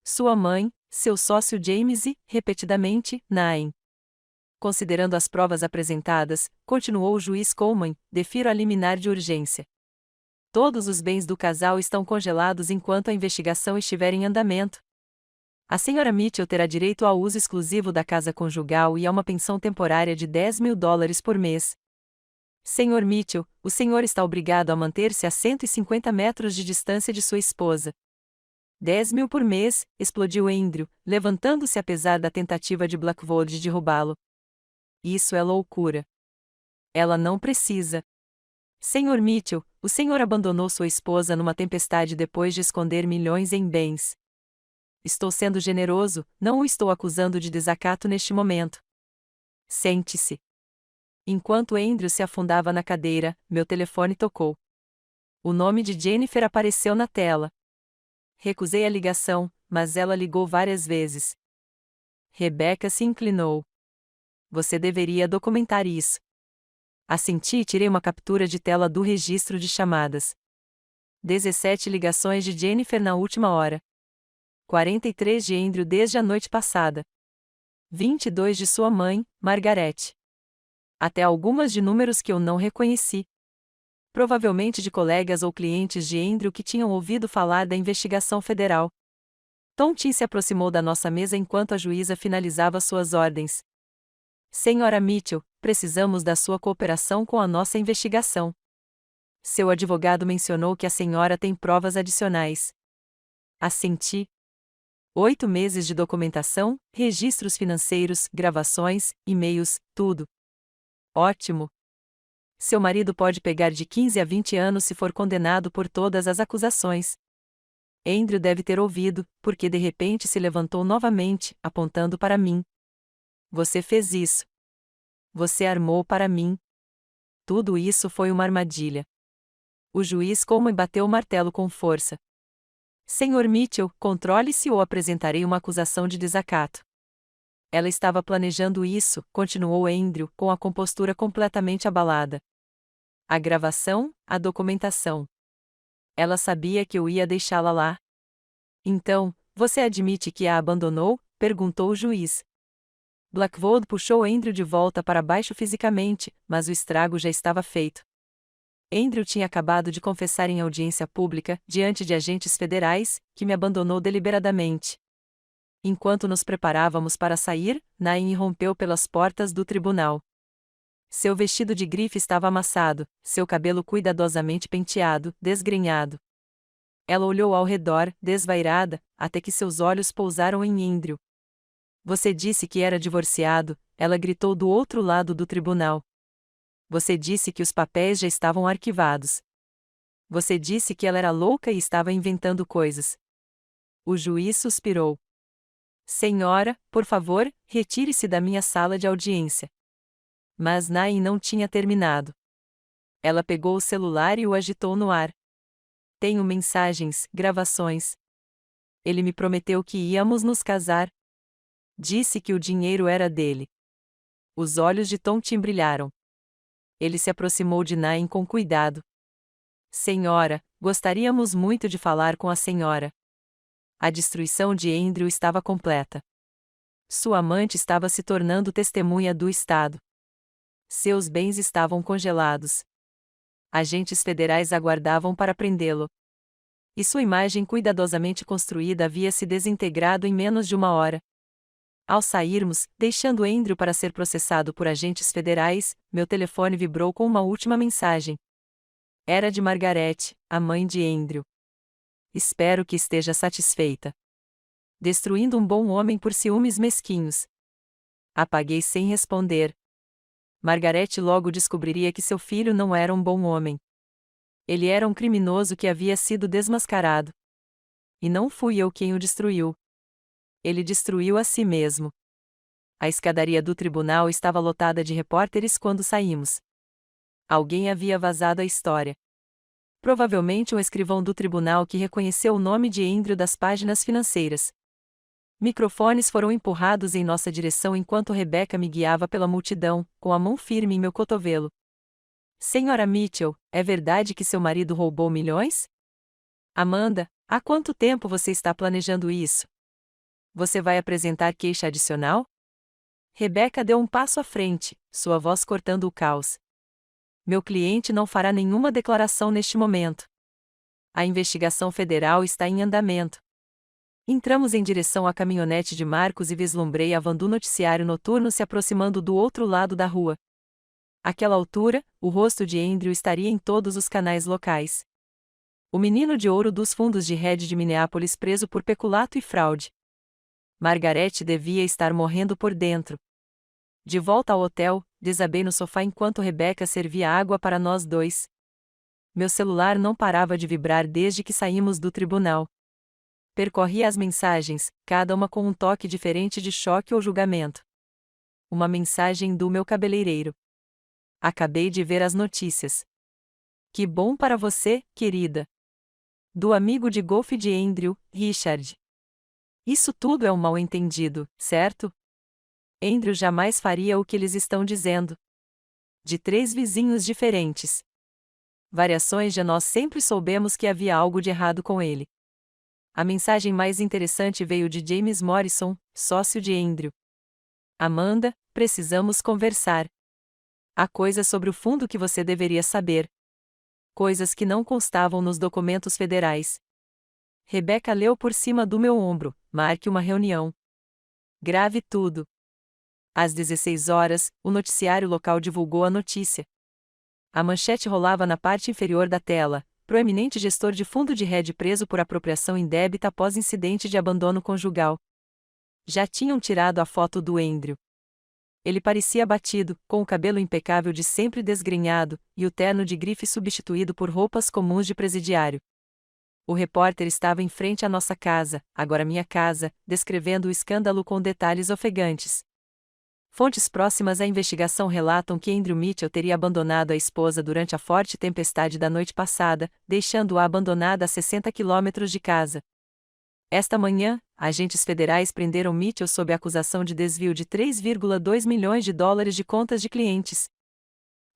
Sua mãe, seu sócio James e, repetidamente, Nain. Considerando as provas apresentadas, continuou o juiz Coleman, defiro a liminar de urgência. Todos os bens do casal estão congelados enquanto a investigação estiver em andamento. A Sra. Mitchell terá direito ao uso exclusivo da casa conjugal e a uma pensão temporária de 10 mil dólares por mês. Sr. Mitchell, o senhor está obrigado a manter-se a 150 metros de distância de sua esposa. 10 mil por mês, explodiu Andrew, levantando-se apesar da tentativa de Blackwood de roubá-lo. Isso é loucura. Ela não precisa. Sr. Mitchell, o senhor abandonou sua esposa numa tempestade depois de esconder milhões em bens. Estou sendo generoso, não o estou acusando de desacato neste momento. Sente-se. Enquanto Andrew se afundava na cadeira, meu telefone tocou. O nome de Jennifer apareceu na tela. Recusei a ligação, mas ela ligou várias vezes. Rebecca se inclinou. Você deveria documentar isso. Assenti e tirei uma captura de tela do registro de chamadas. 17 ligações de Jennifer na última hora. 43 de Andrew desde a noite passada. 22 de sua mãe, Margaret. Até algumas de números que eu não reconheci. Provavelmente de colegas ou clientes de Andrew que tinham ouvido falar da investigação federal. Tom Tim se aproximou da nossa mesa enquanto a juíza finalizava suas ordens. Sra. Mitchell, precisamos da sua cooperação com a nossa investigação. Seu advogado mencionou que a senhora tem provas adicionais. Assenti. 8 meses de documentação, registros financeiros, gravações, e-mails, tudo. Ótimo. Seu marido pode pegar de 15 a 20 anos se for condenado por todas as acusações. Andrew deve ter ouvido, porque de repente se levantou novamente, apontando para mim. Você fez isso. Você armou para mim. Tudo isso foi uma armadilha. O juiz como bateu o martelo com força. Senhor Mitchell, controle-se ou apresentarei uma acusação de desacato. Ela estava planejando isso, continuou Andrew, com a compostura completamente abalada. A gravação, a documentação. Ela sabia que eu ia deixá-la lá. Então, você admite que a abandonou? Perguntou o juiz. Blackwood puxou Andrew de volta para baixo fisicamente, mas o estrago já estava feito. Andrew tinha acabado de confessar em audiência pública, diante de agentes federais, que me abandonou deliberadamente. Enquanto nos preparávamos para sair, Nain irrompeu pelas portas do tribunal. Seu vestido de grife estava amassado, seu cabelo cuidadosamente penteado, desgrenhado. Ela olhou ao redor, desvairada, até que seus olhos pousaram em Andrew. Você disse que era divorciado, ela gritou do outro lado do tribunal. Você disse que os papéis já estavam arquivados. Você disse que ela era louca e estava inventando coisas. O juiz suspirou. Senhora, por favor, retire-se da minha sala de audiência. Mas Nain não tinha terminado. Ela pegou o celular e o agitou no ar. Tenho mensagens, gravações. Ele me prometeu que íamos nos casar. Disse que o dinheiro era dele. Os olhos de Tom Tim brilharam. Ele se aproximou de Nain com cuidado. Senhora, gostaríamos muito de falar com a senhora. A destruição de Andrew estava completa. Sua amante estava se tornando testemunha do Estado. Seus bens estavam congelados. Agentes federais aguardavam para prendê-lo. E sua imagem cuidadosamente construída havia se desintegrado em menos de uma hora. Ao sairmos, deixando Andrew para ser processado por agentes federais, meu telefone vibrou com uma última mensagem. Era de Margaret, a mãe de Andrew. Espero que esteja satisfeita. Destruindo um bom homem por ciúmes mesquinhos. Apaguei sem responder. Margaret logo descobriria que seu filho não era um bom homem. Ele era um criminoso que havia sido desmascarado. E não fui eu quem o destruiu. Ele destruiu a si mesmo. A escadaria do tribunal estava lotada de repórteres quando saímos. Alguém havia vazado a história. Provavelmente um escrivão do tribunal que reconheceu o nome de Andrew das páginas financeiras. Microfones foram empurrados em nossa direção enquanto Rebecca me guiava pela multidão, com a mão firme em meu cotovelo. Senhora Mitchell, é verdade que seu marido roubou milhões? Amanda, há quanto tempo você está planejando isso? Você vai apresentar queixa adicional? Rebecca deu um passo à frente, sua voz cortando o caos. Meu cliente não fará nenhuma declaração neste momento. A investigação federal está em andamento. Entramos em direção à caminhonete de Marcos e vislumbrei a van do noticiário noturno se aproximando do outro lado da rua. Àquela altura, o rosto de Andrew estaria em todos os canais locais. O menino de ouro dos fundos de hedge de Minneapolis preso por peculato e fraude. Margaret devia estar morrendo por dentro. De volta ao hotel, desabei no sofá enquanto Rebecca servia água para nós dois. Meu celular não parava de vibrar desde que saímos do tribunal. Percorri as mensagens, cada uma com um toque diferente de choque ou julgamento. Uma mensagem do meu cabeleireiro. Acabei de ver as notícias. Que bom para você, querida. Do amigo de golfe de Andrew, Richard. Isso tudo é um mal-entendido, certo? Andrew jamais faria o que eles estão dizendo. De 3 vizinhos diferentes. Variações de nós sempre soubemos que havia algo de errado com ele. A mensagem mais interessante veio de James Morrison, sócio de Andrew. Amanda, precisamos conversar. Há coisas sobre o fundo que você deveria saber. Coisas que não constavam nos documentos federais. Rebecca leu por cima do meu ombro, marque uma reunião. Grave tudo. Às 16 horas, o noticiário local divulgou a notícia. A manchete rolava na parte inferior da tela: proeminente gestor de fundo de hedge preso por apropriação indébita após incidente de abandono conjugal. Já tinham tirado a foto do Andrew. Ele parecia abatido, com o cabelo impecável de sempre desgrenhado, e o terno de grife substituído por roupas comuns de presidiário. O repórter estava em frente à nossa casa, agora minha casa, descrevendo o escândalo com detalhes ofegantes. Fontes próximas à investigação relatam que Andrew Mitchell teria abandonado a esposa durante a forte tempestade da noite passada, deixando-a abandonada a 60 quilômetros de casa. Esta manhã, agentes federais prenderam Mitchell sob acusação de desvio de 3,2 milhões de dólares de contas de clientes.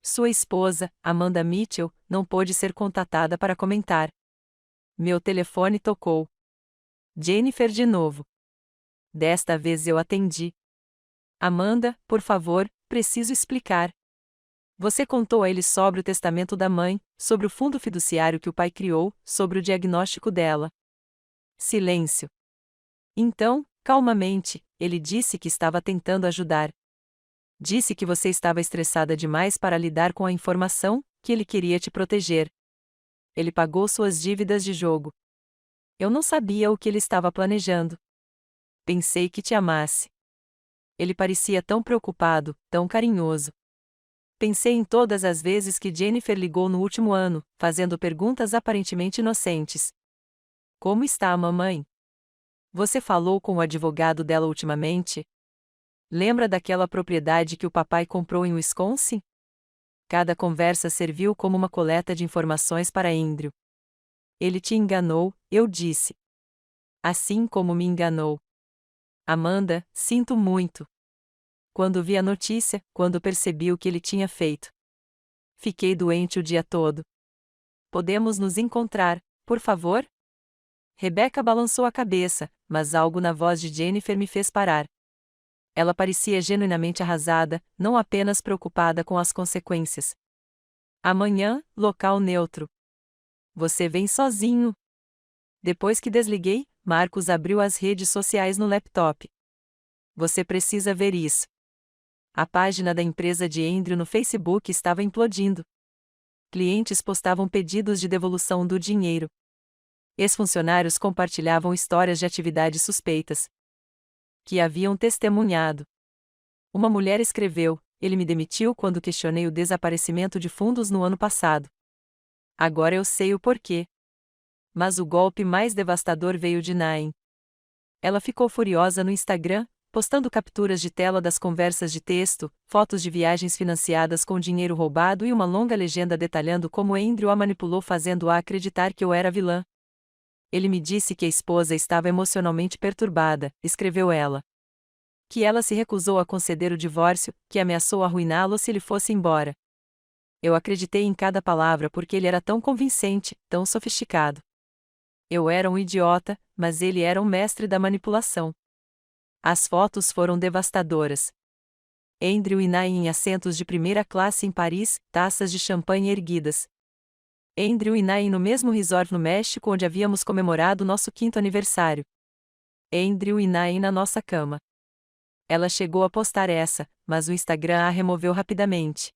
Sua esposa, Amanda Mitchell, não pôde ser contatada para comentar. Meu telefone tocou. Jennifer de novo. Desta vez eu atendi. Amanda, por favor, preciso explicar. Você contou a ele sobre o testamento da mãe, sobre o fundo fiduciário que o pai criou, sobre o diagnóstico dela. Silêncio. Então, calmamente, ele disse que estava tentando ajudar. Disse que você estava estressada demais para lidar com a informação, que ele queria te proteger. Ele pagou suas dívidas de jogo. Eu não sabia o que ele estava planejando. Pensei que te amasse. Ele parecia tão preocupado, tão carinhoso. Pensei em todas as vezes que Jennifer ligou no último ano, fazendo perguntas aparentemente inocentes. Como está a mamãe? Você falou com o advogado dela ultimamente? Lembra daquela propriedade que o papai comprou em Wisconsin? Cada conversa serviu como uma coleta de informações para Andrew. Ele te enganou, eu disse. Assim como me enganou. Amanda, sinto muito. Quando vi a notícia, quando percebi o que ele tinha feito. Fiquei doente o dia todo. Podemos nos encontrar, por favor? Rebecca balançou a cabeça, mas algo na voz de Jennifer me fez parar. Ela parecia genuinamente arrasada, não apenas preocupada com as consequências. Amanhã, local neutro. Você vem sozinho. Depois que desliguei, Marcos abriu as redes sociais no laptop. Você precisa ver isso. A página da empresa de Andrew no Facebook estava implodindo. Clientes postavam pedidos de devolução do dinheiro. Ex-funcionários compartilhavam histórias de atividades suspeitas que haviam testemunhado. Uma mulher escreveu: ele me demitiu quando questionei o desaparecimento de fundos no ano passado. Agora eu sei o porquê. Mas o golpe mais devastador veio de Nain. Ela ficou furiosa no Instagram, postando capturas de tela das conversas de texto, fotos de viagens financiadas com dinheiro roubado e uma longa legenda detalhando como Andrew a manipulou fazendo-a acreditar que eu era vilã. Ele me disse que a esposa estava emocionalmente perturbada, escreveu ela. Que ela se recusou a conceder o divórcio, que ameaçou arruiná-lo se ele fosse embora. Eu acreditei em cada palavra porque ele era tão convincente, tão sofisticado. Eu era um idiota, mas ele era um mestre da manipulação. As fotos foram devastadoras. Andrew e Nain em assentos de primeira classe em Paris, taças de champanhe erguidas. Andrew e Nain no mesmo resort no México onde havíamos comemorado nosso 5º aniversário. Andrew e Nain na nossa cama. Ela chegou a postar essa, mas o Instagram a removeu rapidamente.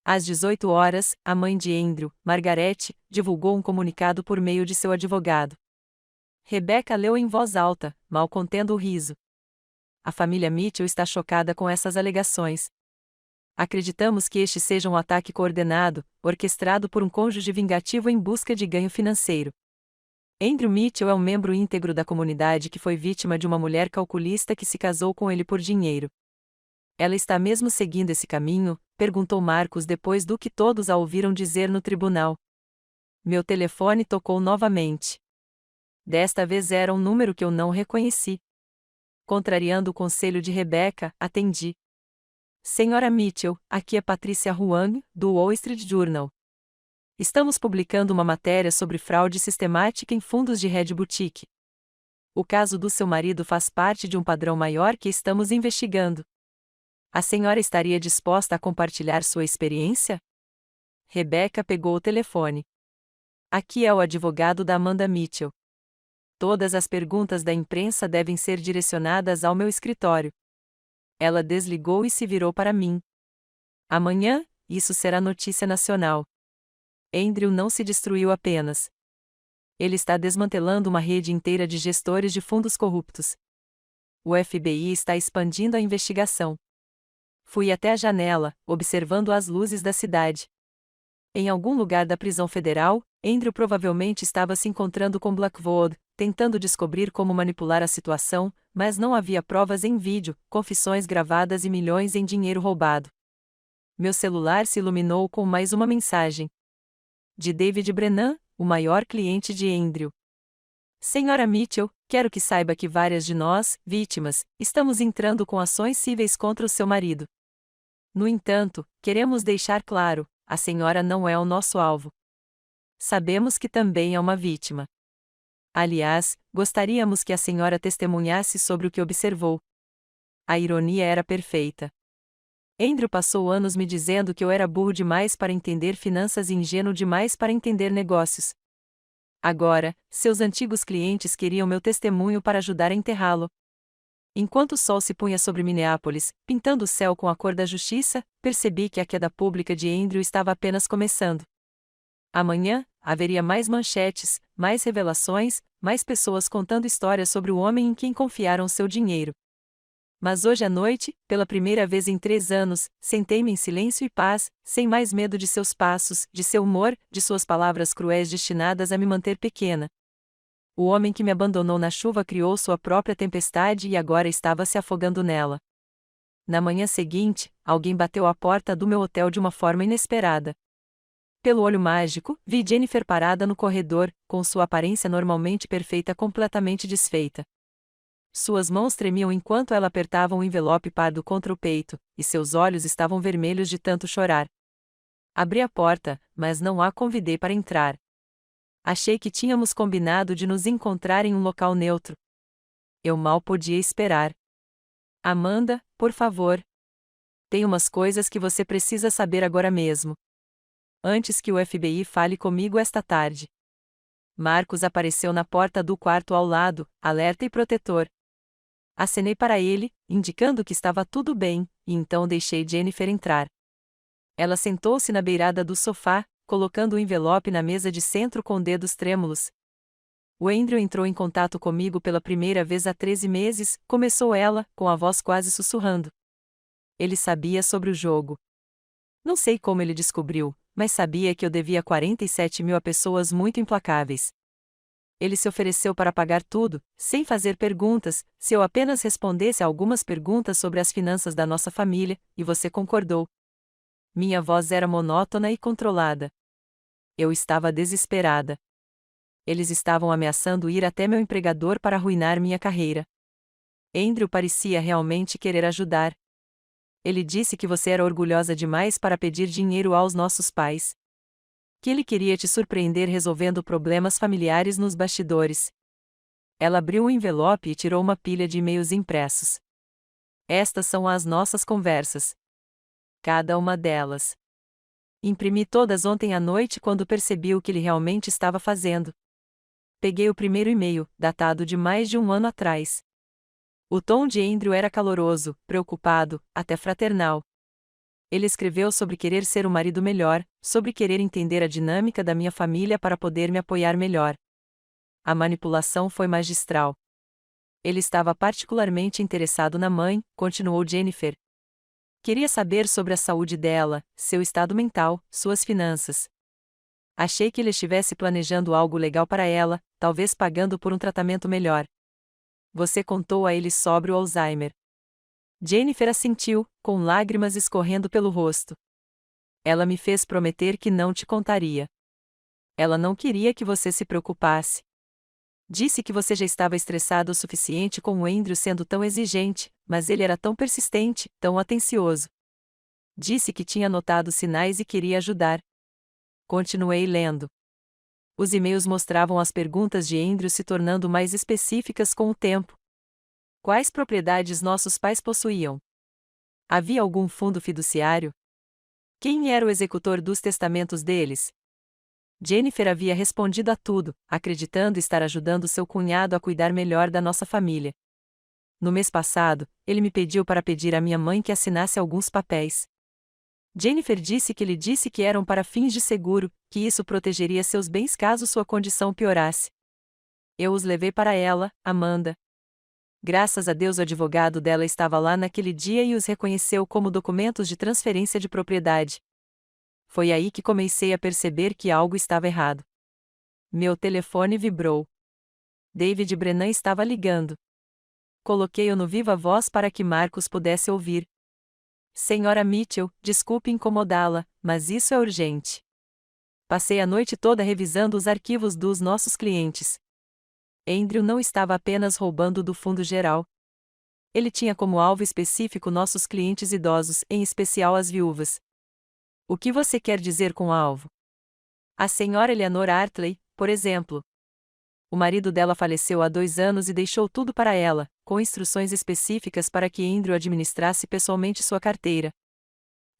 Às 18 horas, a mãe de Andrew, Margarete, divulgou um comunicado por meio de seu advogado. Rebecca leu em voz alta, mal contendo o riso. A família Mitchell está chocada com essas alegações. Acreditamos que este seja um ataque coordenado, orquestrado por um cônjuge vingativo em busca de ganho financeiro. Andrew Mitchell é um membro íntegro da comunidade que foi vítima de uma mulher calculista que se casou com ele por dinheiro. Ela está mesmo seguindo esse caminho? Perguntou Marcos depois do que todos a ouviram dizer no tribunal. Meu telefone tocou novamente. Desta vez era um número que eu não reconheci. Contrariando o conselho de Rebecca, atendi. Senhora Mitchell, aqui é Patricia Huang, do Wall Street Journal. Estamos publicando uma matéria sobre fraude sistemática em fundos de Red Boutique. O caso do seu marido faz parte de um padrão maior que estamos investigando. A senhora estaria disposta a compartilhar sua experiência? Rebecca pegou o telefone. Aqui é o advogado da Amanda Mitchell. Todas as perguntas da imprensa devem ser direcionadas ao meu escritório. Ela desligou e se virou para mim. Amanhã, isso será notícia nacional. Andrew não se destruiu apenas. Ele está desmantelando uma rede inteira de gestores de fundos corruptos. O FBI está expandindo a investigação. Fui até a janela, observando as luzes da cidade. Em algum lugar da prisão federal, Andrew provavelmente estava se encontrando com Blackwood, tentando descobrir como manipular a situação, mas não havia provas em vídeo, confissões gravadas e milhões em dinheiro roubado. Meu celular se iluminou com mais uma mensagem. De David Brennan, o maior cliente de Andrew. Senhora Mitchell, quero que saiba que várias de nós, vítimas, estamos entrando com ações cíveis contra o seu marido. No entanto, queremos deixar claro, a senhora não é o nosso alvo. Sabemos que também é uma vítima. Aliás, gostaríamos que a senhora testemunhasse sobre o que observou. A ironia era perfeita. Andrew passou anos me dizendo que eu era burro demais para entender finanças e ingênuo demais para entender negócios. Agora, seus antigos clientes queriam meu testemunho para ajudar a enterrá-lo. Enquanto o sol se punha sobre Minneapolis, pintando o céu com a cor da justiça, percebi que a queda pública de Andrew estava apenas começando. Amanhã, haveria mais manchetes, mais revelações, mais pessoas contando histórias sobre o homem em quem confiaram seu dinheiro. Mas hoje à noite, pela primeira vez em 3 anos, sentei-me em silêncio e paz, sem mais medo de seus passos, de seu humor, de suas palavras cruéis destinadas a me manter pequena. O homem que me abandonou na chuva criou sua própria tempestade e agora estava se afogando nela. Na manhã seguinte, alguém bateu à porta do meu hotel de uma forma inesperada. Pelo olho mágico, vi Jennifer parada no corredor, com sua aparência normalmente perfeita completamente desfeita. Suas mãos tremiam enquanto ela apertava um envelope pardo contra o peito, e seus olhos estavam vermelhos de tanto chorar. Abri a porta, mas não a convidei para entrar. Achei que tínhamos combinado de nos encontrar em um local neutro. Eu mal podia esperar. Amanda, por favor. Tem umas coisas que você precisa saber agora mesmo. Antes que o FBI fale comigo esta tarde. Marcos apareceu na porta do quarto ao lado, alerta e protetor. Acenei para ele, indicando que estava tudo bem, e então deixei Jennifer entrar. Ela sentou-se na beirada do sofá, colocando o envelope na mesa de centro com dedos trêmulos. O Andrew entrou em contato comigo pela primeira vez há 13 meses, começou ela, com a voz quase sussurrando. Ele sabia sobre o jogo. Não sei como ele descobriu, mas sabia que eu devia 47 mil a pessoas muito implacáveis. Ele se ofereceu para pagar tudo, sem fazer perguntas, se eu apenas respondesse a algumas perguntas sobre as finanças da nossa família, e você concordou. Minha voz era monótona e controlada. Eu estava desesperada. Eles estavam ameaçando ir até meu empregador para arruinar minha carreira. Andrew parecia realmente querer ajudar. Ele disse que você era orgulhosa demais para pedir dinheiro aos nossos pais. Que ele queria te surpreender resolvendo problemas familiares nos bastidores. Ela abriu o envelope e tirou uma pilha de e-mails impressos. Estas são as nossas conversas. Cada uma delas. Imprimi todas ontem à noite quando percebi o que ele realmente estava fazendo. Peguei o primeiro e-mail, datado de mais de um ano atrás. O tom de Andrew era caloroso, preocupado, até fraternal. Ele escreveu sobre querer ser um marido melhor, sobre querer entender a dinâmica da minha família para poder me apoiar melhor. A manipulação foi magistral. Ele estava particularmente interessado na mãe, continuou Jennifer. Queria saber sobre a saúde dela, seu estado mental, suas finanças. Achei que ele estivesse planejando algo legal para ela, talvez pagando por um tratamento melhor. Você contou a ele sobre o Alzheimer. Jennifer assentiu, com lágrimas escorrendo pelo rosto. Ela me fez prometer que não te contaria. Ela não queria que você se preocupasse. Disse que você já estava estressado o suficiente com o Andrew sendo tão exigente, mas ele era tão persistente, tão atencioso. Disse que tinha notado sinais e queria ajudar. Continuei lendo. Os e-mails mostravam as perguntas de Andrew se tornando mais específicas com o tempo. Quais propriedades nossos pais possuíam? Havia algum fundo fiduciário? Quem era o executor dos testamentos deles? Jennifer havia respondido a tudo, acreditando estar ajudando seu cunhado a cuidar melhor da nossa família. No mês passado, ele me pediu para pedir à minha mãe que assinasse alguns papéis. Jennifer disse que ele disse que eram para fins de seguro, que isso protegeria seus bens caso sua condição piorasse. Eu os levei para ela, Amanda. Graças a Deus o advogado dela estava lá naquele dia e os reconheceu como documentos de transferência de propriedade. Foi aí que comecei a perceber que algo estava errado. Meu telefone vibrou. David Brennan estava ligando. Coloquei-o no viva voz para que Marcus pudesse ouvir. Senhora Mitchell, desculpe incomodá-la, mas isso é urgente. Passei a noite toda revisando os arquivos dos nossos clientes. Andrew não estava apenas roubando do fundo geral. Ele tinha como alvo específico nossos clientes idosos, em especial as viúvas. O que você quer dizer com alvo? A senhora Eleanor Hartley, por exemplo. O marido dela faleceu há 2 anos e deixou tudo para ela, com instruções específicas para que Andrew administrasse pessoalmente sua carteira.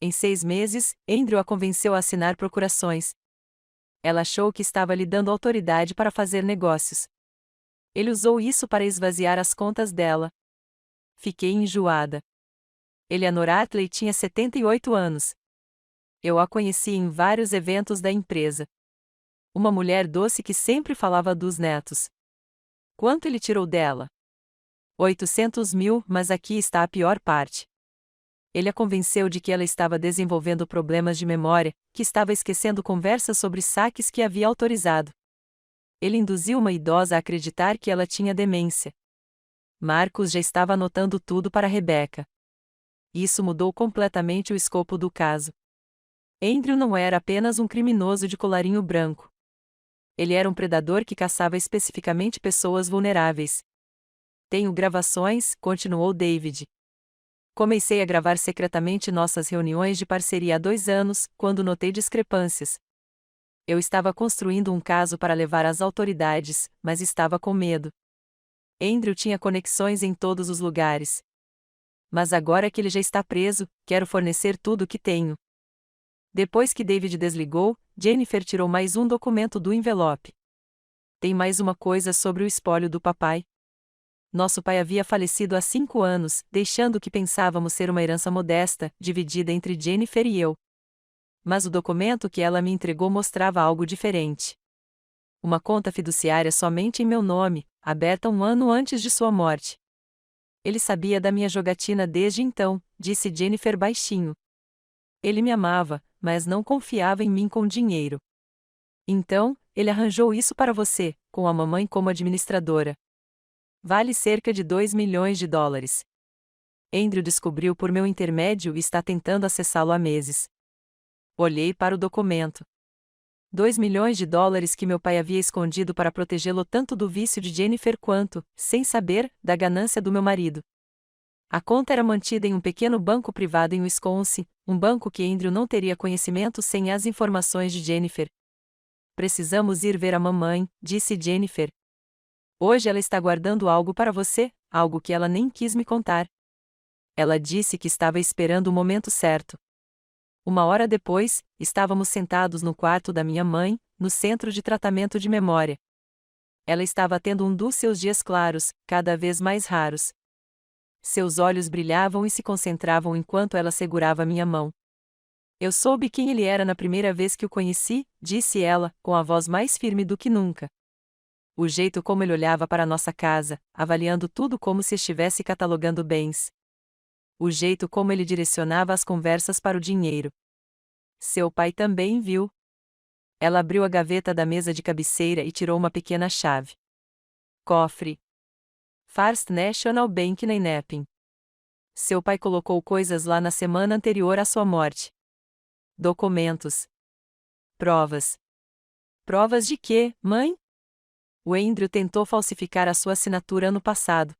Em 6 meses, Andrew a convenceu a assinar procurações. Ela achou que estava lhe dando autoridade para fazer negócios. Ele usou isso para esvaziar as contas dela. Fiquei enjoada. Eleanor Hartley tinha 78 anos. Eu a conheci em vários eventos da empresa. Uma mulher doce que sempre falava dos netos. Quanto ele tirou dela? 800 mil, mas aqui está a pior parte. Ele a convenceu de que ela estava desenvolvendo problemas de memória, que estava esquecendo conversas sobre saques que havia autorizado. Ele induziu uma idosa a acreditar que ela tinha demência. Marcus já estava anotando tudo para Rebecca. Isso mudou completamente o escopo do caso. Andrew não era apenas um criminoso de colarinho branco. Ele era um predador que caçava especificamente pessoas vulneráveis. Tenho gravações, continuou David. Comecei a gravar secretamente nossas reuniões de parceria há 2 anos, quando notei discrepâncias. Eu estava construindo um caso para levar às autoridades, mas estava com medo. Andrew tinha conexões em todos os lugares. Mas agora que ele já está preso, quero fornecer tudo o que tenho. Depois que David desligou, Jennifer tirou mais um documento do envelope. Tem mais uma coisa sobre o espólio do papai. Nosso pai havia falecido há 5 anos, deixando o que pensávamos ser uma herança modesta, dividida entre Jennifer e eu. Mas o documento que ela me entregou mostrava algo diferente. Uma conta fiduciária somente em meu nome, aberta 1 ano antes de sua morte. Ele sabia da minha jogatina desde então, disse Jennifer baixinho. Ele me amava, mas não confiava em mim com dinheiro. Então, ele arranjou isso para você, com a mamãe como administradora. Vale cerca de 2 milhões de dólares. Andrew descobriu por meu intermédio e está tentando acessá-lo há meses. Olhei para o documento. 2 milhões de dólares que meu pai havia escondido para protegê-lo tanto do vício de Jennifer quanto, sem saber, da ganância do meu marido. A conta era mantida em um pequeno banco privado em Wisconsin, um banco que Andrew não teria conhecimento sem as informações de Jennifer. Precisamos ir ver a mamãe, disse Jennifer. Hoje ela está guardando algo para você, algo que ela nem quis me contar. Ela disse que estava esperando o momento certo. 1 hora depois, estávamos sentados no quarto da minha mãe, no centro de tratamento de memória. Ela estava tendo um dos seus dias claros, cada vez mais raros. Seus olhos brilhavam e se concentravam enquanto ela segurava minha mão. Eu soube quem ele era na primeira vez que o conheci, disse ela, com a voz mais firme do que nunca. O jeito como ele olhava para nossa casa, avaliando tudo como se estivesse catalogando bens. O jeito como ele direcionava as conversas para o dinheiro. Seu pai também viu. Ela abriu a gaveta da mesa de cabeceira e tirou uma pequena chave. Cofre. First National Bank na Inepin. Seu pai colocou coisas lá na semana anterior à sua morte. Documentos. Provas. Provas de quê, mãe? O Andrew tentou falsificar a sua assinatura ano passado.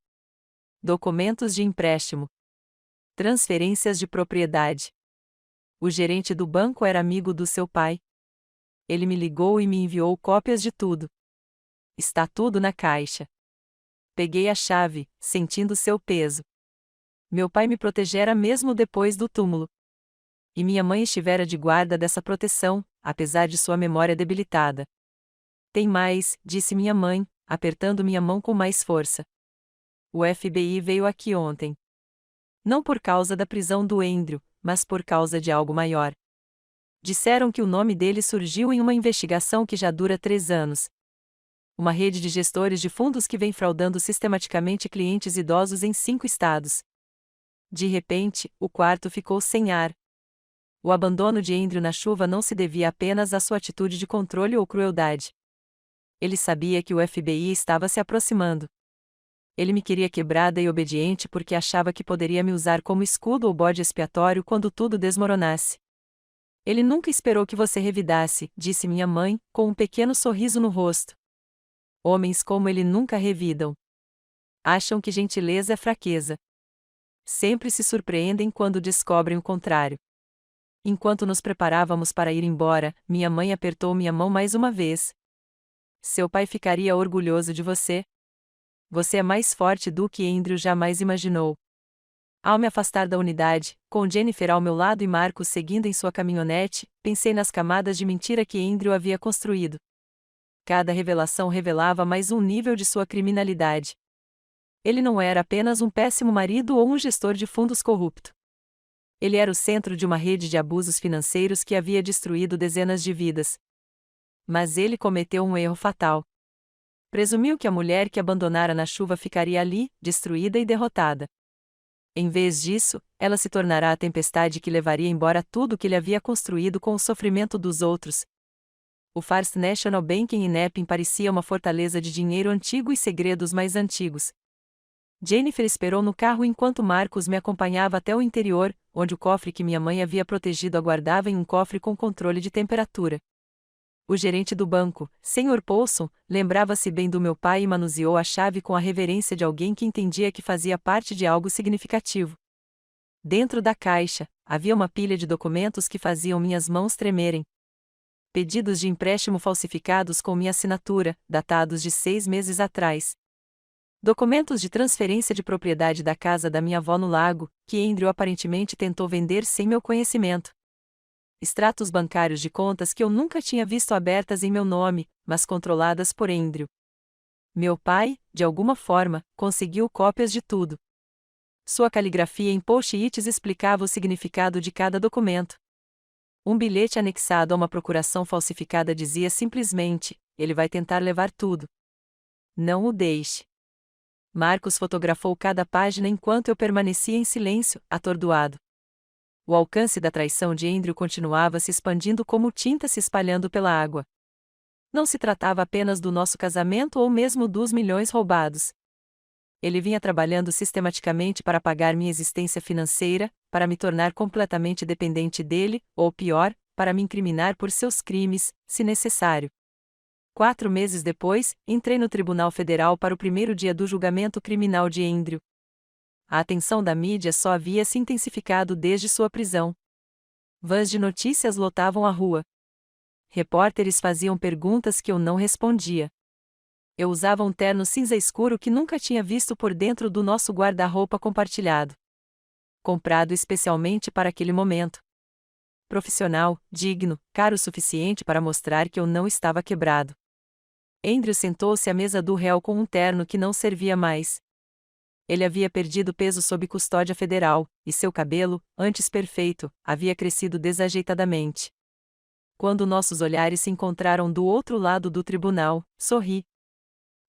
Documentos de empréstimo. Transferências de propriedade. O gerente do banco era amigo do seu pai. Ele me ligou e me enviou cópias de tudo. Está tudo na caixa. Peguei a chave, sentindo seu peso. Meu pai me protegera mesmo depois do túmulo. E minha mãe estivera de guarda dessa proteção, apesar de sua memória debilitada. Tem mais, disse minha mãe, apertando minha mão com mais força. O FBI veio aqui ontem. Não por causa da prisão do Andrew, mas por causa de algo maior. Disseram que o nome dele surgiu em uma investigação que já dura 3 anos. Uma rede de gestores de fundos que vem fraudando sistematicamente clientes idosos em 5 estados. De repente, o quarto ficou sem ar. O abandono de Andrew na chuva não se devia apenas à sua atitude de controle ou crueldade. Ele sabia que o FBI estava se aproximando. Ele me queria quebrada e obediente porque achava que poderia me usar como escudo ou bode expiatório quando tudo desmoronasse. Ele nunca esperou que você revidasse, disse minha mãe, com um pequeno sorriso no rosto. Homens como ele nunca revidam. Acham que gentileza é fraqueza. Sempre se surpreendem quando descobrem o contrário. Enquanto nos preparávamos para ir embora, minha mãe apertou minha mão mais uma vez. Seu pai ficaria orgulhoso de você. Você é mais forte do que Andrew jamais imaginou. Ao me afastar da unidade, com Jennifer ao meu lado e Marcos seguindo em sua caminhonete, pensei nas camadas de mentira que Andrew havia construído. Cada revelação revelava mais um nível de sua criminalidade. Ele não era apenas um péssimo marido ou um gestor de fundos corrupto. Ele era o centro de uma rede de abusos financeiros que havia destruído dezenas de vidas. Mas ele cometeu um erro fatal. Presumiu que a mulher que abandonara na chuva ficaria ali, destruída e derrotada. Em vez disso, ela se tornará a tempestade que levaria embora tudo que ele havia construído com o sofrimento dos outros. O First National Bank em Inepin parecia uma fortaleza de dinheiro antigo e segredos mais antigos. Jennifer esperou no carro enquanto Marcos me acompanhava até o interior, onde o cofre que minha mãe havia protegido aguardava em um cofre com controle de temperatura. O gerente do banco, Sr. Paulson, lembrava-se bem do meu pai e manuseou a chave com a reverência de alguém que entendia que fazia parte de algo significativo. Dentro da caixa, havia uma pilha de documentos que faziam minhas mãos tremerem. Pedidos de empréstimo falsificados com minha assinatura, datados de 6 meses atrás. Documentos de transferência de propriedade da casa da minha avó no lago, que Andrew aparentemente tentou vender sem meu conhecimento. Extratos bancários de contas que eu nunca tinha visto abertas em meu nome, mas controladas por Andrew. Meu pai, de alguma forma, conseguiu cópias de tudo. Sua caligrafia em post-its explicava o significado de cada documento. Um bilhete anexado a uma procuração falsificada dizia simplesmente: ele vai tentar levar tudo. Não o deixe. Marcos fotografou cada página enquanto eu permanecia em silêncio, atordoado. O alcance da traição de Andrew continuava se expandindo como tinta se espalhando pela água. Não se tratava apenas do nosso casamento ou mesmo dos milhões roubados. Ele vinha trabalhando sistematicamente para pagar minha existência financeira, para me tornar completamente dependente dele, ou pior, para me incriminar por seus crimes, se necessário. 4 meses depois, entrei no Tribunal Federal para o primeiro dia do julgamento criminal de Andrew. A atenção da mídia só havia se intensificado desde sua prisão. Vans de notícias lotavam a rua. Repórteres faziam perguntas que eu não respondia. Eu usava um terno cinza escuro que nunca tinha visto por dentro do nosso guarda-roupa compartilhado. Comprado especialmente para aquele momento. Profissional, digno, caro o suficiente para mostrar que eu não estava quebrado. Andrew sentou-se à mesa do réu com um terno que não servia mais. Ele havia perdido peso sob custódia federal, e seu cabelo, antes perfeito, havia crescido desajeitadamente. Quando nossos olhares se encontraram do outro lado do tribunal, sorri.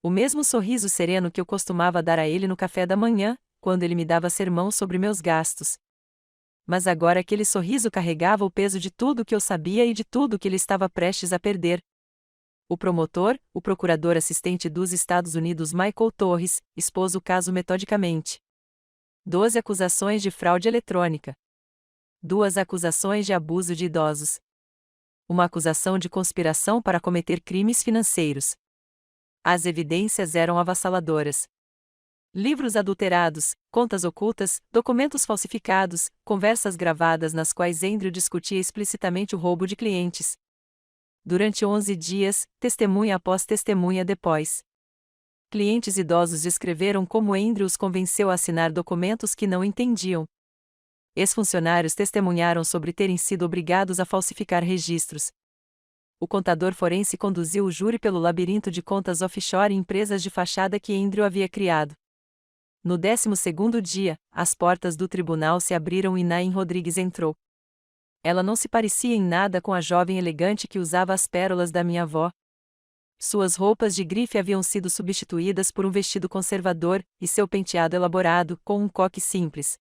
O mesmo sorriso sereno que eu costumava dar a ele no café da manhã, quando ele me dava sermão sobre meus gastos. Mas agora aquele sorriso carregava o peso de tudo que eu sabia e de tudo que ele estava prestes a perder. O promotor, o procurador assistente dos Estados Unidos Michael Torres, expôs o caso metodicamente. 12 acusações de fraude eletrônica. 2 acusações de abuso de idosos. Uma acusação de conspiração para cometer crimes financeiros. As evidências eram avassaladoras. Livros adulterados, contas ocultas, documentos falsificados, conversas gravadas nas quais Andrew discutia explicitamente o roubo de clientes. Durante 11 dias, testemunha após testemunha depois. Clientes idosos descreveram como Andrew os convenceu a assinar documentos que não entendiam. Ex-funcionários testemunharam sobre terem sido obrigados a falsificar registros. O contador forense conduziu o júri pelo labirinto de contas offshore e empresas de fachada que Andrew havia criado. No 12º dia, as portas do tribunal se abriram e Nain Rodrigues entrou. Ela não se parecia em nada com a jovem elegante que usava as pérolas da minha avó. Suas roupas de grife haviam sido substituídas por um vestido conservador, e seu penteado elaborado, com um coque simples.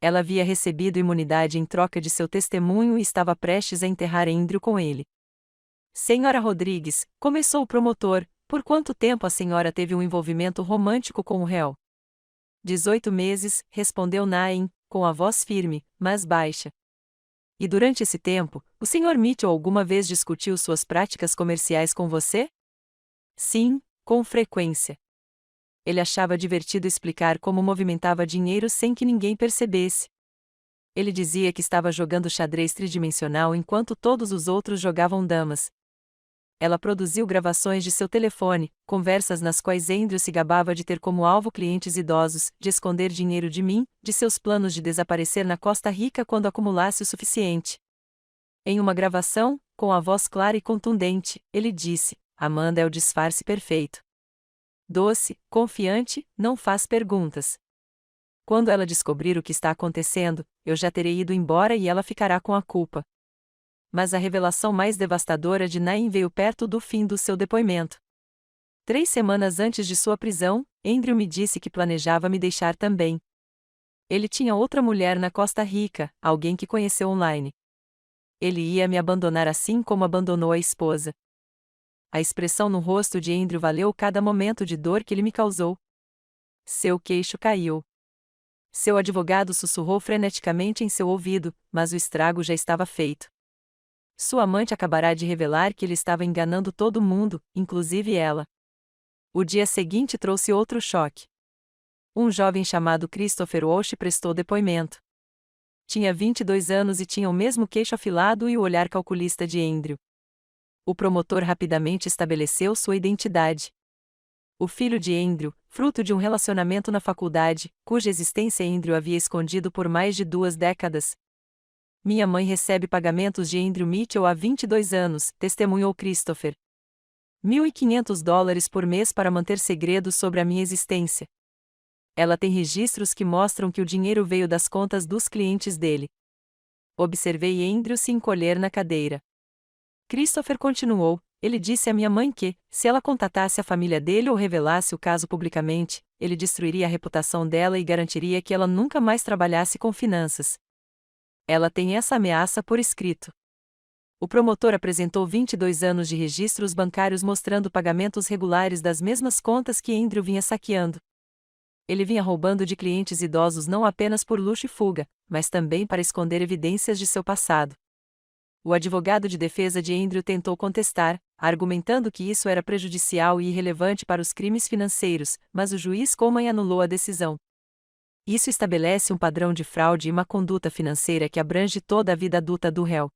Ela havia recebido imunidade em troca de seu testemunho e estava prestes a enterrar Andrew com ele. Senhora Rodrigues, começou o promotor, por quanto tempo a senhora teve um envolvimento romântico com o réu? 18 meses, respondeu Nain, com a voz firme, mas baixa. E durante esse tempo, o Sr. Mitchell alguma vez discutiu suas práticas comerciais com você? Sim, com frequência. Ele achava divertido explicar como movimentava dinheiro sem que ninguém percebesse. Ele dizia que estava jogando xadrez tridimensional enquanto todos os outros jogavam damas. Ela produziu gravações de seu telefone, conversas nas quais Andrew se gabava de ter como alvo clientes idosos, de esconder dinheiro de mim, de seus planos de desaparecer na Costa Rica quando acumulasse o suficiente. Em uma gravação, com a voz clara e contundente, ele disse: Amanda é o disfarce perfeito. Doce, confiante, não faz perguntas. Quando ela descobrir o que está acontecendo, eu já terei ido embora e ela ficará com a culpa. Mas a revelação mais devastadora de Nain veio perto do fim do seu depoimento. 3 semanas antes de sua prisão, Andrew me disse que planejava me deixar também. Ele tinha outra mulher na Costa Rica, alguém que conheceu online. Ele ia me abandonar assim como abandonou a esposa. A expressão no rosto de Andrew valeu cada momento de dor que ele me causou. Seu queixo caiu. Seu advogado sussurrou freneticamente em seu ouvido, mas o estrago já estava feito. Sua amante acabará de revelar que ele estava enganando todo mundo, inclusive ela. O dia seguinte trouxe outro choque. Um jovem chamado Christopher Walsh prestou depoimento. Tinha 22 anos e tinha o mesmo queixo afilado e o olhar calculista de Andrew. O promotor rapidamente estabeleceu sua identidade. O filho de Andrew, fruto de um relacionamento na faculdade, cuja existência Andrew havia escondido por mais de 2 décadas. Minha mãe recebe pagamentos de Andrew Mitchell há 22 anos, testemunhou Christopher. $1.500 por mês para manter segredo sobre a minha existência. Ela tem registros que mostram que o dinheiro veio das contas dos clientes dele. Observei Andrew se encolher na cadeira. Christopher continuou: ele disse à minha mãe que, se ela contatasse a família dele ou revelasse o caso publicamente, ele destruiria a reputação dela e garantiria que ela nunca mais trabalhasse com finanças. Ela tem essa ameaça por escrito. O promotor apresentou 22 anos de registros bancários mostrando pagamentos regulares das mesmas contas que Andrew vinha saqueando. Ele vinha roubando de clientes idosos não apenas por luxo e fuga, mas também para esconder evidências de seu passado. O advogado de defesa de Andrew tentou contestar, argumentando que isso era prejudicial e irrelevante para os crimes financeiros, mas o juiz Coleman anulou a decisão. Isso estabelece um padrão de fraude e má conduta financeira que abrange toda a vida adulta do réu.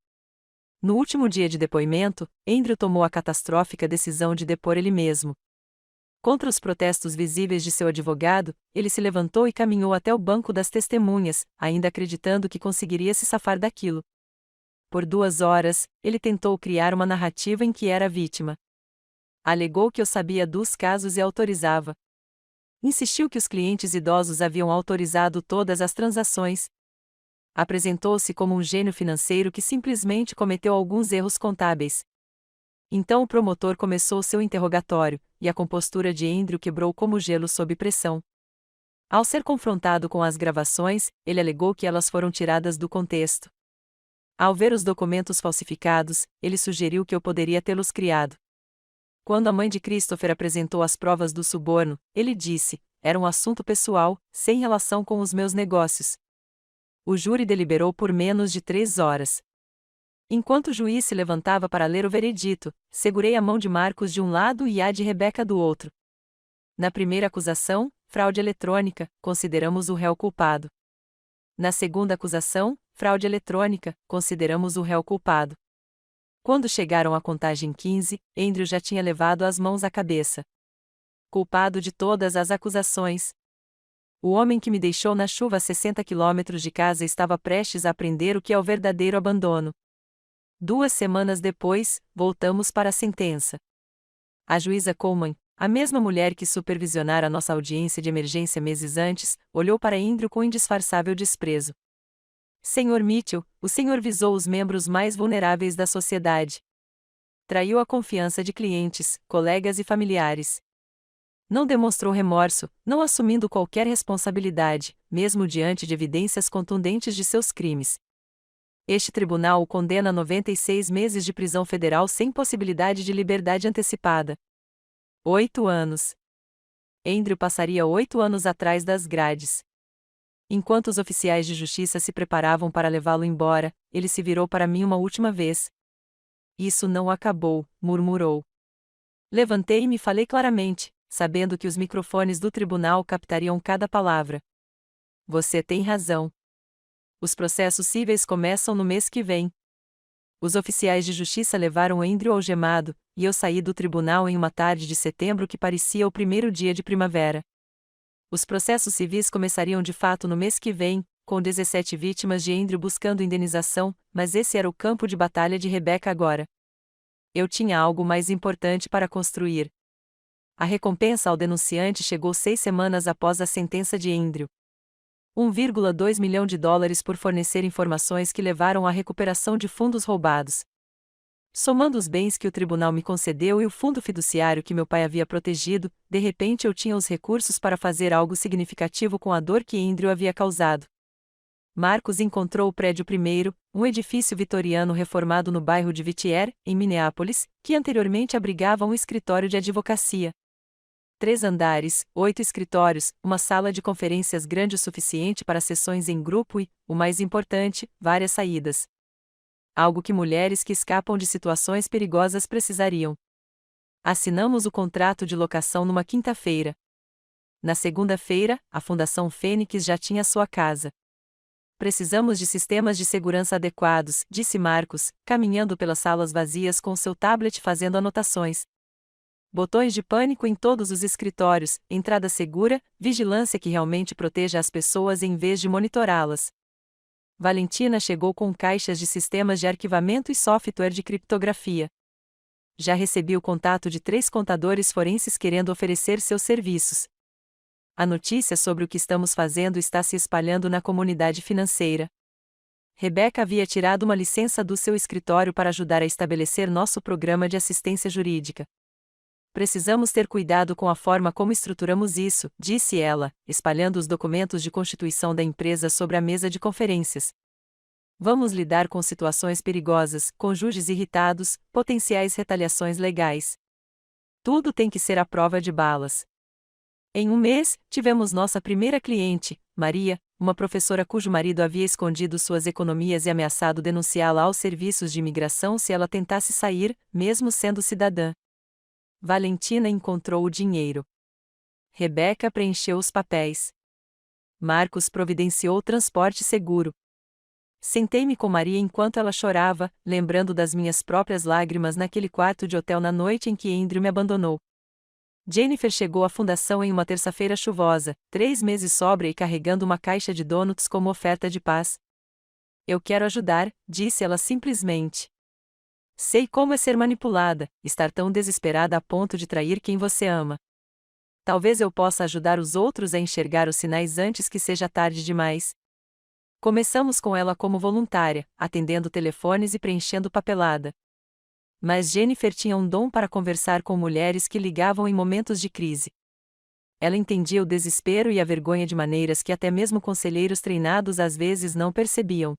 No último dia de depoimento, Andrew tomou a catastrófica decisão de depor ele mesmo. Contra os protestos visíveis de seu advogado, ele se levantou e caminhou até o banco das testemunhas, ainda acreditando que conseguiria se safar daquilo. Por 2 horas, ele tentou criar uma narrativa em que era vítima. Alegou que eu sabia dos casos e autorizava. Insistiu que os clientes idosos haviam autorizado todas as transações. Apresentou-se como um gênio financeiro que simplesmente cometeu alguns erros contábeis. Então o promotor começou seu interrogatório, e a compostura de Andrew quebrou como gelo sob pressão. Ao ser confrontado com as gravações, ele alegou que elas foram tiradas do contexto. Ao ver os documentos falsificados, ele sugeriu que eu poderia tê-los criado. Quando a mãe de Christopher apresentou as provas do suborno, ele disse: era um assunto pessoal, sem relação com os meus negócios. O júri deliberou por menos de 3 horas. Enquanto o juiz se levantava para ler o veredito, segurei a mão de Marcos de um lado e a de Rebeca do outro. Na primeira acusação, fraude eletrônica, consideramos o réu culpado. Na segunda acusação, fraude eletrônica, consideramos o réu culpado. Quando chegaram à contagem 15, Andrew já tinha levado as mãos à cabeça. Culpado de todas as acusações. O homem que me deixou na chuva a 60 quilômetros de casa estava prestes a aprender o que é o verdadeiro abandono. 2 semanas depois, voltamos para a sentença. A juíza Coleman, a mesma mulher que supervisionara nossa audiência de emergência meses antes, olhou para Andrew com indisfarçável desprezo. Sr. Mitchell, o senhor visou os membros mais vulneráveis da sociedade. Traiu a confiança de clientes, colegas e familiares. Não demonstrou remorso, não assumindo qualquer responsabilidade, mesmo diante de evidências contundentes de seus crimes. Este tribunal o condena a 96 meses de prisão federal sem possibilidade de liberdade antecipada. 8 anos. Andrew passaria 8 anos atrás das grades. Enquanto os oficiais de justiça se preparavam para levá-lo embora, ele se virou para mim uma última vez. Isso não acabou, murmurou. Levantei-me e falei claramente, sabendo que os microfones do tribunal captariam cada palavra. Você tem razão. Os processos cíveis começam no mês que vem. Os oficiais de justiça levaram Andrew algemado, e eu saí do tribunal em uma tarde de setembro que parecia o primeiro dia de primavera. Os processos civis começariam de fato no mês que vem, com 17 vítimas de Andrew buscando indenização, mas esse era o campo de batalha de Rebecca agora. Eu tinha algo mais importante para construir. A recompensa ao denunciante chegou 6 semanas após a sentença de Andrew. 1,2 milhão de dólares por fornecer informações que levaram à recuperação de fundos roubados. Somando os bens que o tribunal me concedeu e o fundo fiduciário que meu pai havia protegido, de repente eu tinha os recursos para fazer algo significativo com a dor que Andrew havia causado. Marcos encontrou o prédio primeiro, um edifício vitoriano reformado no bairro de Whittier, em Minneapolis, que anteriormente abrigava um escritório de advocacia. 3 andares, 8 escritórios, uma sala de conferências grande o suficiente para sessões em grupo e, o mais importante, várias saídas. Algo que mulheres que escapam de situações perigosas precisariam. Assinamos o contrato de locação numa quinta-feira. Na segunda-feira, a Fundação Fênix já tinha sua casa. Precisamos de sistemas de segurança adequados, disse Marcos, caminhando pelas salas vazias com seu tablet fazendo anotações. Botões de pânico em todos os escritórios, entrada segura, vigilância que realmente proteja as pessoas em vez de monitorá-las. Valentina chegou com caixas de sistemas de arquivamento e software de criptografia. Já recebi o contato de 3 contadores forenses querendo oferecer seus serviços. A notícia sobre o que estamos fazendo está se espalhando na comunidade financeira. Rebecca havia tirado uma licença do seu escritório para ajudar a estabelecer nosso programa de assistência jurídica. Precisamos ter cuidado com a forma como estruturamos isso, disse ela, espalhando os documentos de constituição da empresa sobre a mesa de conferências. Vamos lidar com situações perigosas, cônjuges irritados, potenciais retaliações legais. Tudo tem que ser à prova de balas. Em um mês, tivemos nossa primeira cliente, Maria, uma professora cujo marido havia escondido suas economias e ameaçado denunciá-la aos serviços de imigração se ela tentasse sair, mesmo sendo cidadã. Valentina encontrou o dinheiro. Rebecca preencheu os papéis. Marcos providenciou transporte seguro. Sentei-me com Maria enquanto ela chorava, lembrando das minhas próprias lágrimas naquele quarto de hotel na noite em que Andrew me abandonou. Jennifer chegou à fundação em uma terça-feira chuvosa, 3 meses sóbria e carregando uma caixa de donuts como oferta de paz. Eu quero ajudar, disse ela simplesmente. Sei como é ser manipulada, estar tão desesperada a ponto de trair quem você ama. Talvez eu possa ajudar os outros a enxergar os sinais antes que seja tarde demais. Começamos com ela como voluntária, atendendo telefones e preenchendo papelada. Mas Jennifer tinha um dom para conversar com mulheres que ligavam em momentos de crise. Ela entendia o desespero e a vergonha de maneiras que até mesmo conselheiros treinados às vezes não percebiam.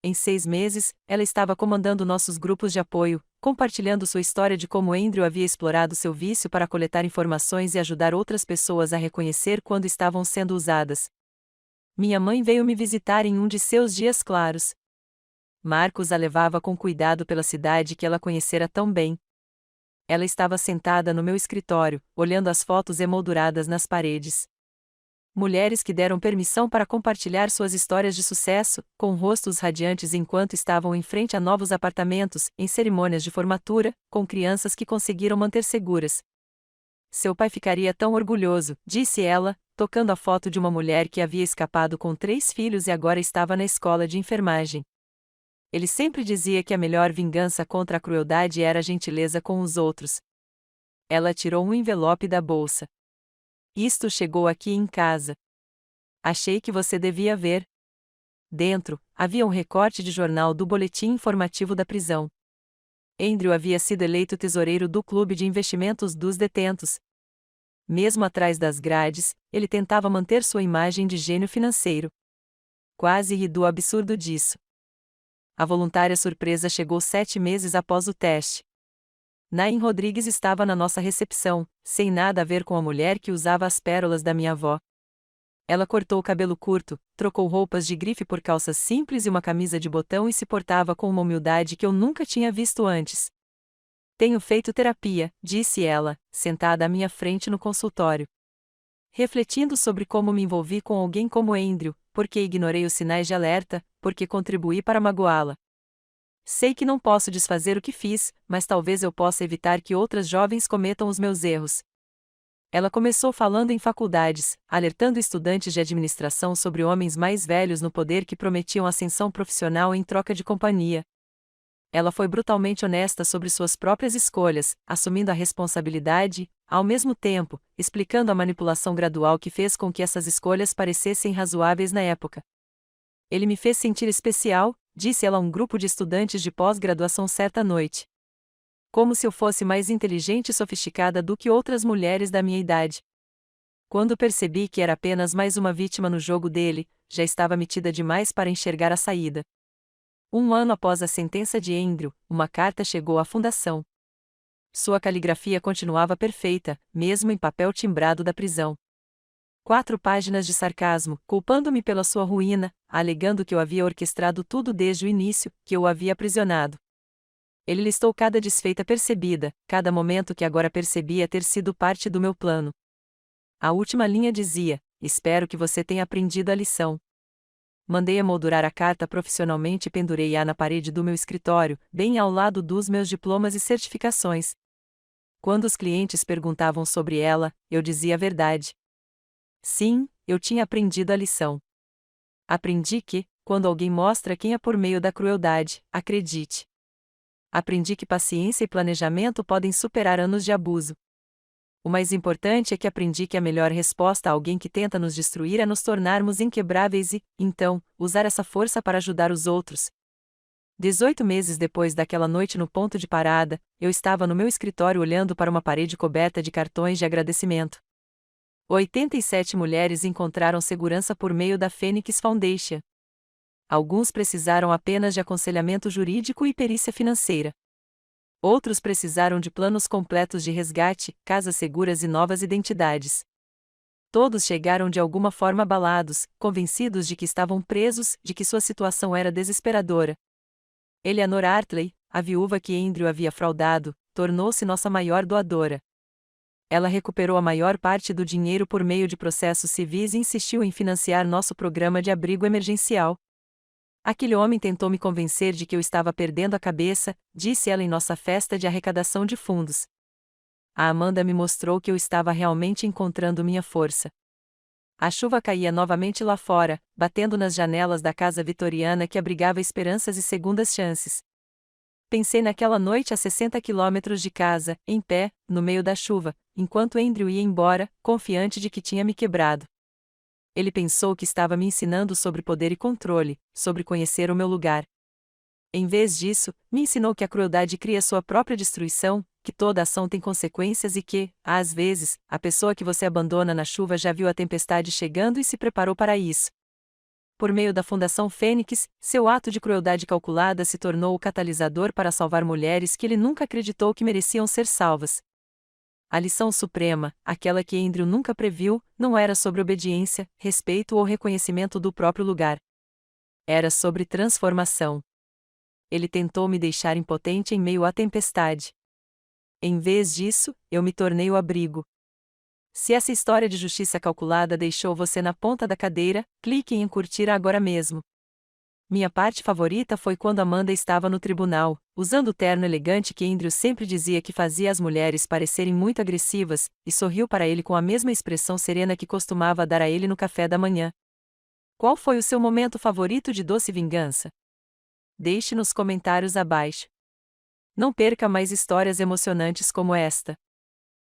Em 6 meses, ela estava comandando nossos grupos de apoio, compartilhando sua história de como Andrew havia explorado seu vício para coletar informações e ajudar outras pessoas a reconhecer quando estavam sendo usadas. Minha mãe veio me visitar em um de seus dias claros. Marcos a levava com cuidado pela cidade que ela conhecera tão bem. Ela estava sentada no meu escritório, olhando as fotos emolduradas nas paredes. Mulheres que deram permissão para compartilhar suas histórias de sucesso, com rostos radiantes enquanto estavam em frente a novos apartamentos, em cerimônias de formatura, com crianças que conseguiram manter seguras. Seu pai ficaria tão orgulhoso, disse ela, tocando a foto de uma mulher que havia escapado com 3 filhos e agora estava na escola de enfermagem. Ele sempre dizia que a melhor vingança contra a crueldade era a gentileza com os outros. Ela tirou um envelope da bolsa. Isto chegou aqui em casa. Achei que você devia ver. Dentro, havia um recorte de jornal do boletim informativo da prisão. Andrew havia sido eleito tesoureiro do clube de investimentos dos detentos. Mesmo atrás das grades, ele tentava manter sua imagem de gênio financeiro. Quase ri do absurdo disso. A voluntária surpresa chegou 7 meses após o teste. Nain Rodrigues estava na nossa recepção, sem nada a ver com a mulher que usava as pérolas da minha avó. Ela cortou o cabelo curto, trocou roupas de grife por calças simples e uma camisa de botão e se portava com uma humildade que eu nunca tinha visto antes. Tenho feito terapia, disse ela, sentada à minha frente no consultório. Refletindo sobre como me envolvi com alguém como Andrew, porque ignorei os sinais de alerta, porque contribuí para magoá-la. Sei que não posso desfazer o que fiz, mas talvez eu possa evitar que outras jovens cometam os meus erros. Ela começou falando em faculdades, alertando estudantes de administração sobre homens mais velhos no poder que prometiam ascensão profissional em troca de companhia. Ela foi brutalmente honesta sobre suas próprias escolhas, assumindo a responsabilidade, ao mesmo tempo, explicando a manipulação gradual que fez com que essas escolhas parecessem razoáveis na época. Ele me fez sentir especial, disse ela a um grupo de estudantes de pós-graduação certa noite. Como se eu fosse mais inteligente e sofisticada do que outras mulheres da minha idade. Quando percebi que era apenas mais uma vítima no jogo dele, já estava metida demais para enxergar a saída. 1 ano após a sentença de Andrew, uma carta chegou à fundação. Sua caligrafia continuava perfeita, mesmo em papel timbrado da prisão. 4 páginas de sarcasmo, culpando-me pela sua ruína, alegando que eu havia orquestrado tudo desde o início, que eu o havia aprisionado. Ele listou cada desfeita percebida, cada momento que agora percebia ter sido parte do meu plano. A última linha dizia: espero que você tenha aprendido a lição. Mandei emoldurar a carta profissionalmente e pendurei-a na parede do meu escritório, bem ao lado dos meus diplomas e certificações. Quando os clientes perguntavam sobre ela, eu dizia a verdade. Sim, eu tinha aprendido a lição. Aprendi que, quando alguém mostra quem é por meio da crueldade, acredite. Aprendi que paciência e planejamento podem superar anos de abuso. O mais importante é que aprendi que a melhor resposta a alguém que tenta nos destruir é nos tornarmos inquebráveis e, então, usar essa força para ajudar os outros. 18 meses depois daquela noite no ponto de parada, eu estava no meu escritório olhando para uma parede coberta de cartões de agradecimento. 87 mulheres encontraram segurança por meio da Phoenix Foundation. Alguns precisaram apenas de aconselhamento jurídico e perícia financeira. Outros precisaram de planos completos de resgate, casas seguras e novas identidades. Todos chegaram de alguma forma abalados, convencidos de que estavam presos, de que sua situação era desesperadora. Eleanor Hartley, a viúva que Andrew havia fraudado, tornou-se nossa maior doadora. Ela recuperou a maior parte do dinheiro por meio de processos civis e insistiu em financiar nosso programa de abrigo emergencial. Aquele homem tentou me convencer de que eu estava perdendo a cabeça, disse ela em nossa festa de arrecadação de fundos. A Amanda me mostrou que eu estava realmente encontrando minha força. A chuva caía novamente lá fora, batendo nas janelas da casa vitoriana que abrigava esperanças e segundas chances. Pensei naquela noite a 60 quilômetros de casa, em pé, no meio da chuva, enquanto Andrew ia embora, confiante de que tinha me quebrado. Ele pensou que estava me ensinando sobre poder e controle, sobre conhecer o meu lugar. Em vez disso, me ensinou que a crueldade cria sua própria destruição, que toda ação tem consequências e que, às vezes, a pessoa que você abandona na chuva já viu a tempestade chegando e se preparou para isso. Por meio da Fundação Fênix, seu ato de crueldade calculada se tornou o catalisador para salvar mulheres que ele nunca acreditou que mereciam ser salvas. A lição suprema, aquela que Andrew nunca previu, não era sobre obediência, respeito ou reconhecimento do próprio lugar. Era sobre transformação. Ele tentou me deixar impotente em meio à tempestade. Em vez disso, eu me tornei o abrigo. Se essa história de justiça calculada deixou você na ponta da cadeira, clique em curtir agora mesmo. Minha parte favorita foi quando Amanda estava no tribunal, usando o terno elegante que Andrew sempre dizia que fazia as mulheres parecerem muito agressivas, e sorriu para ele com a mesma expressão serena que costumava dar a ele no café da manhã. Qual foi o seu momento favorito de doce vingança? Deixe nos comentários abaixo. Não perca mais histórias emocionantes como esta.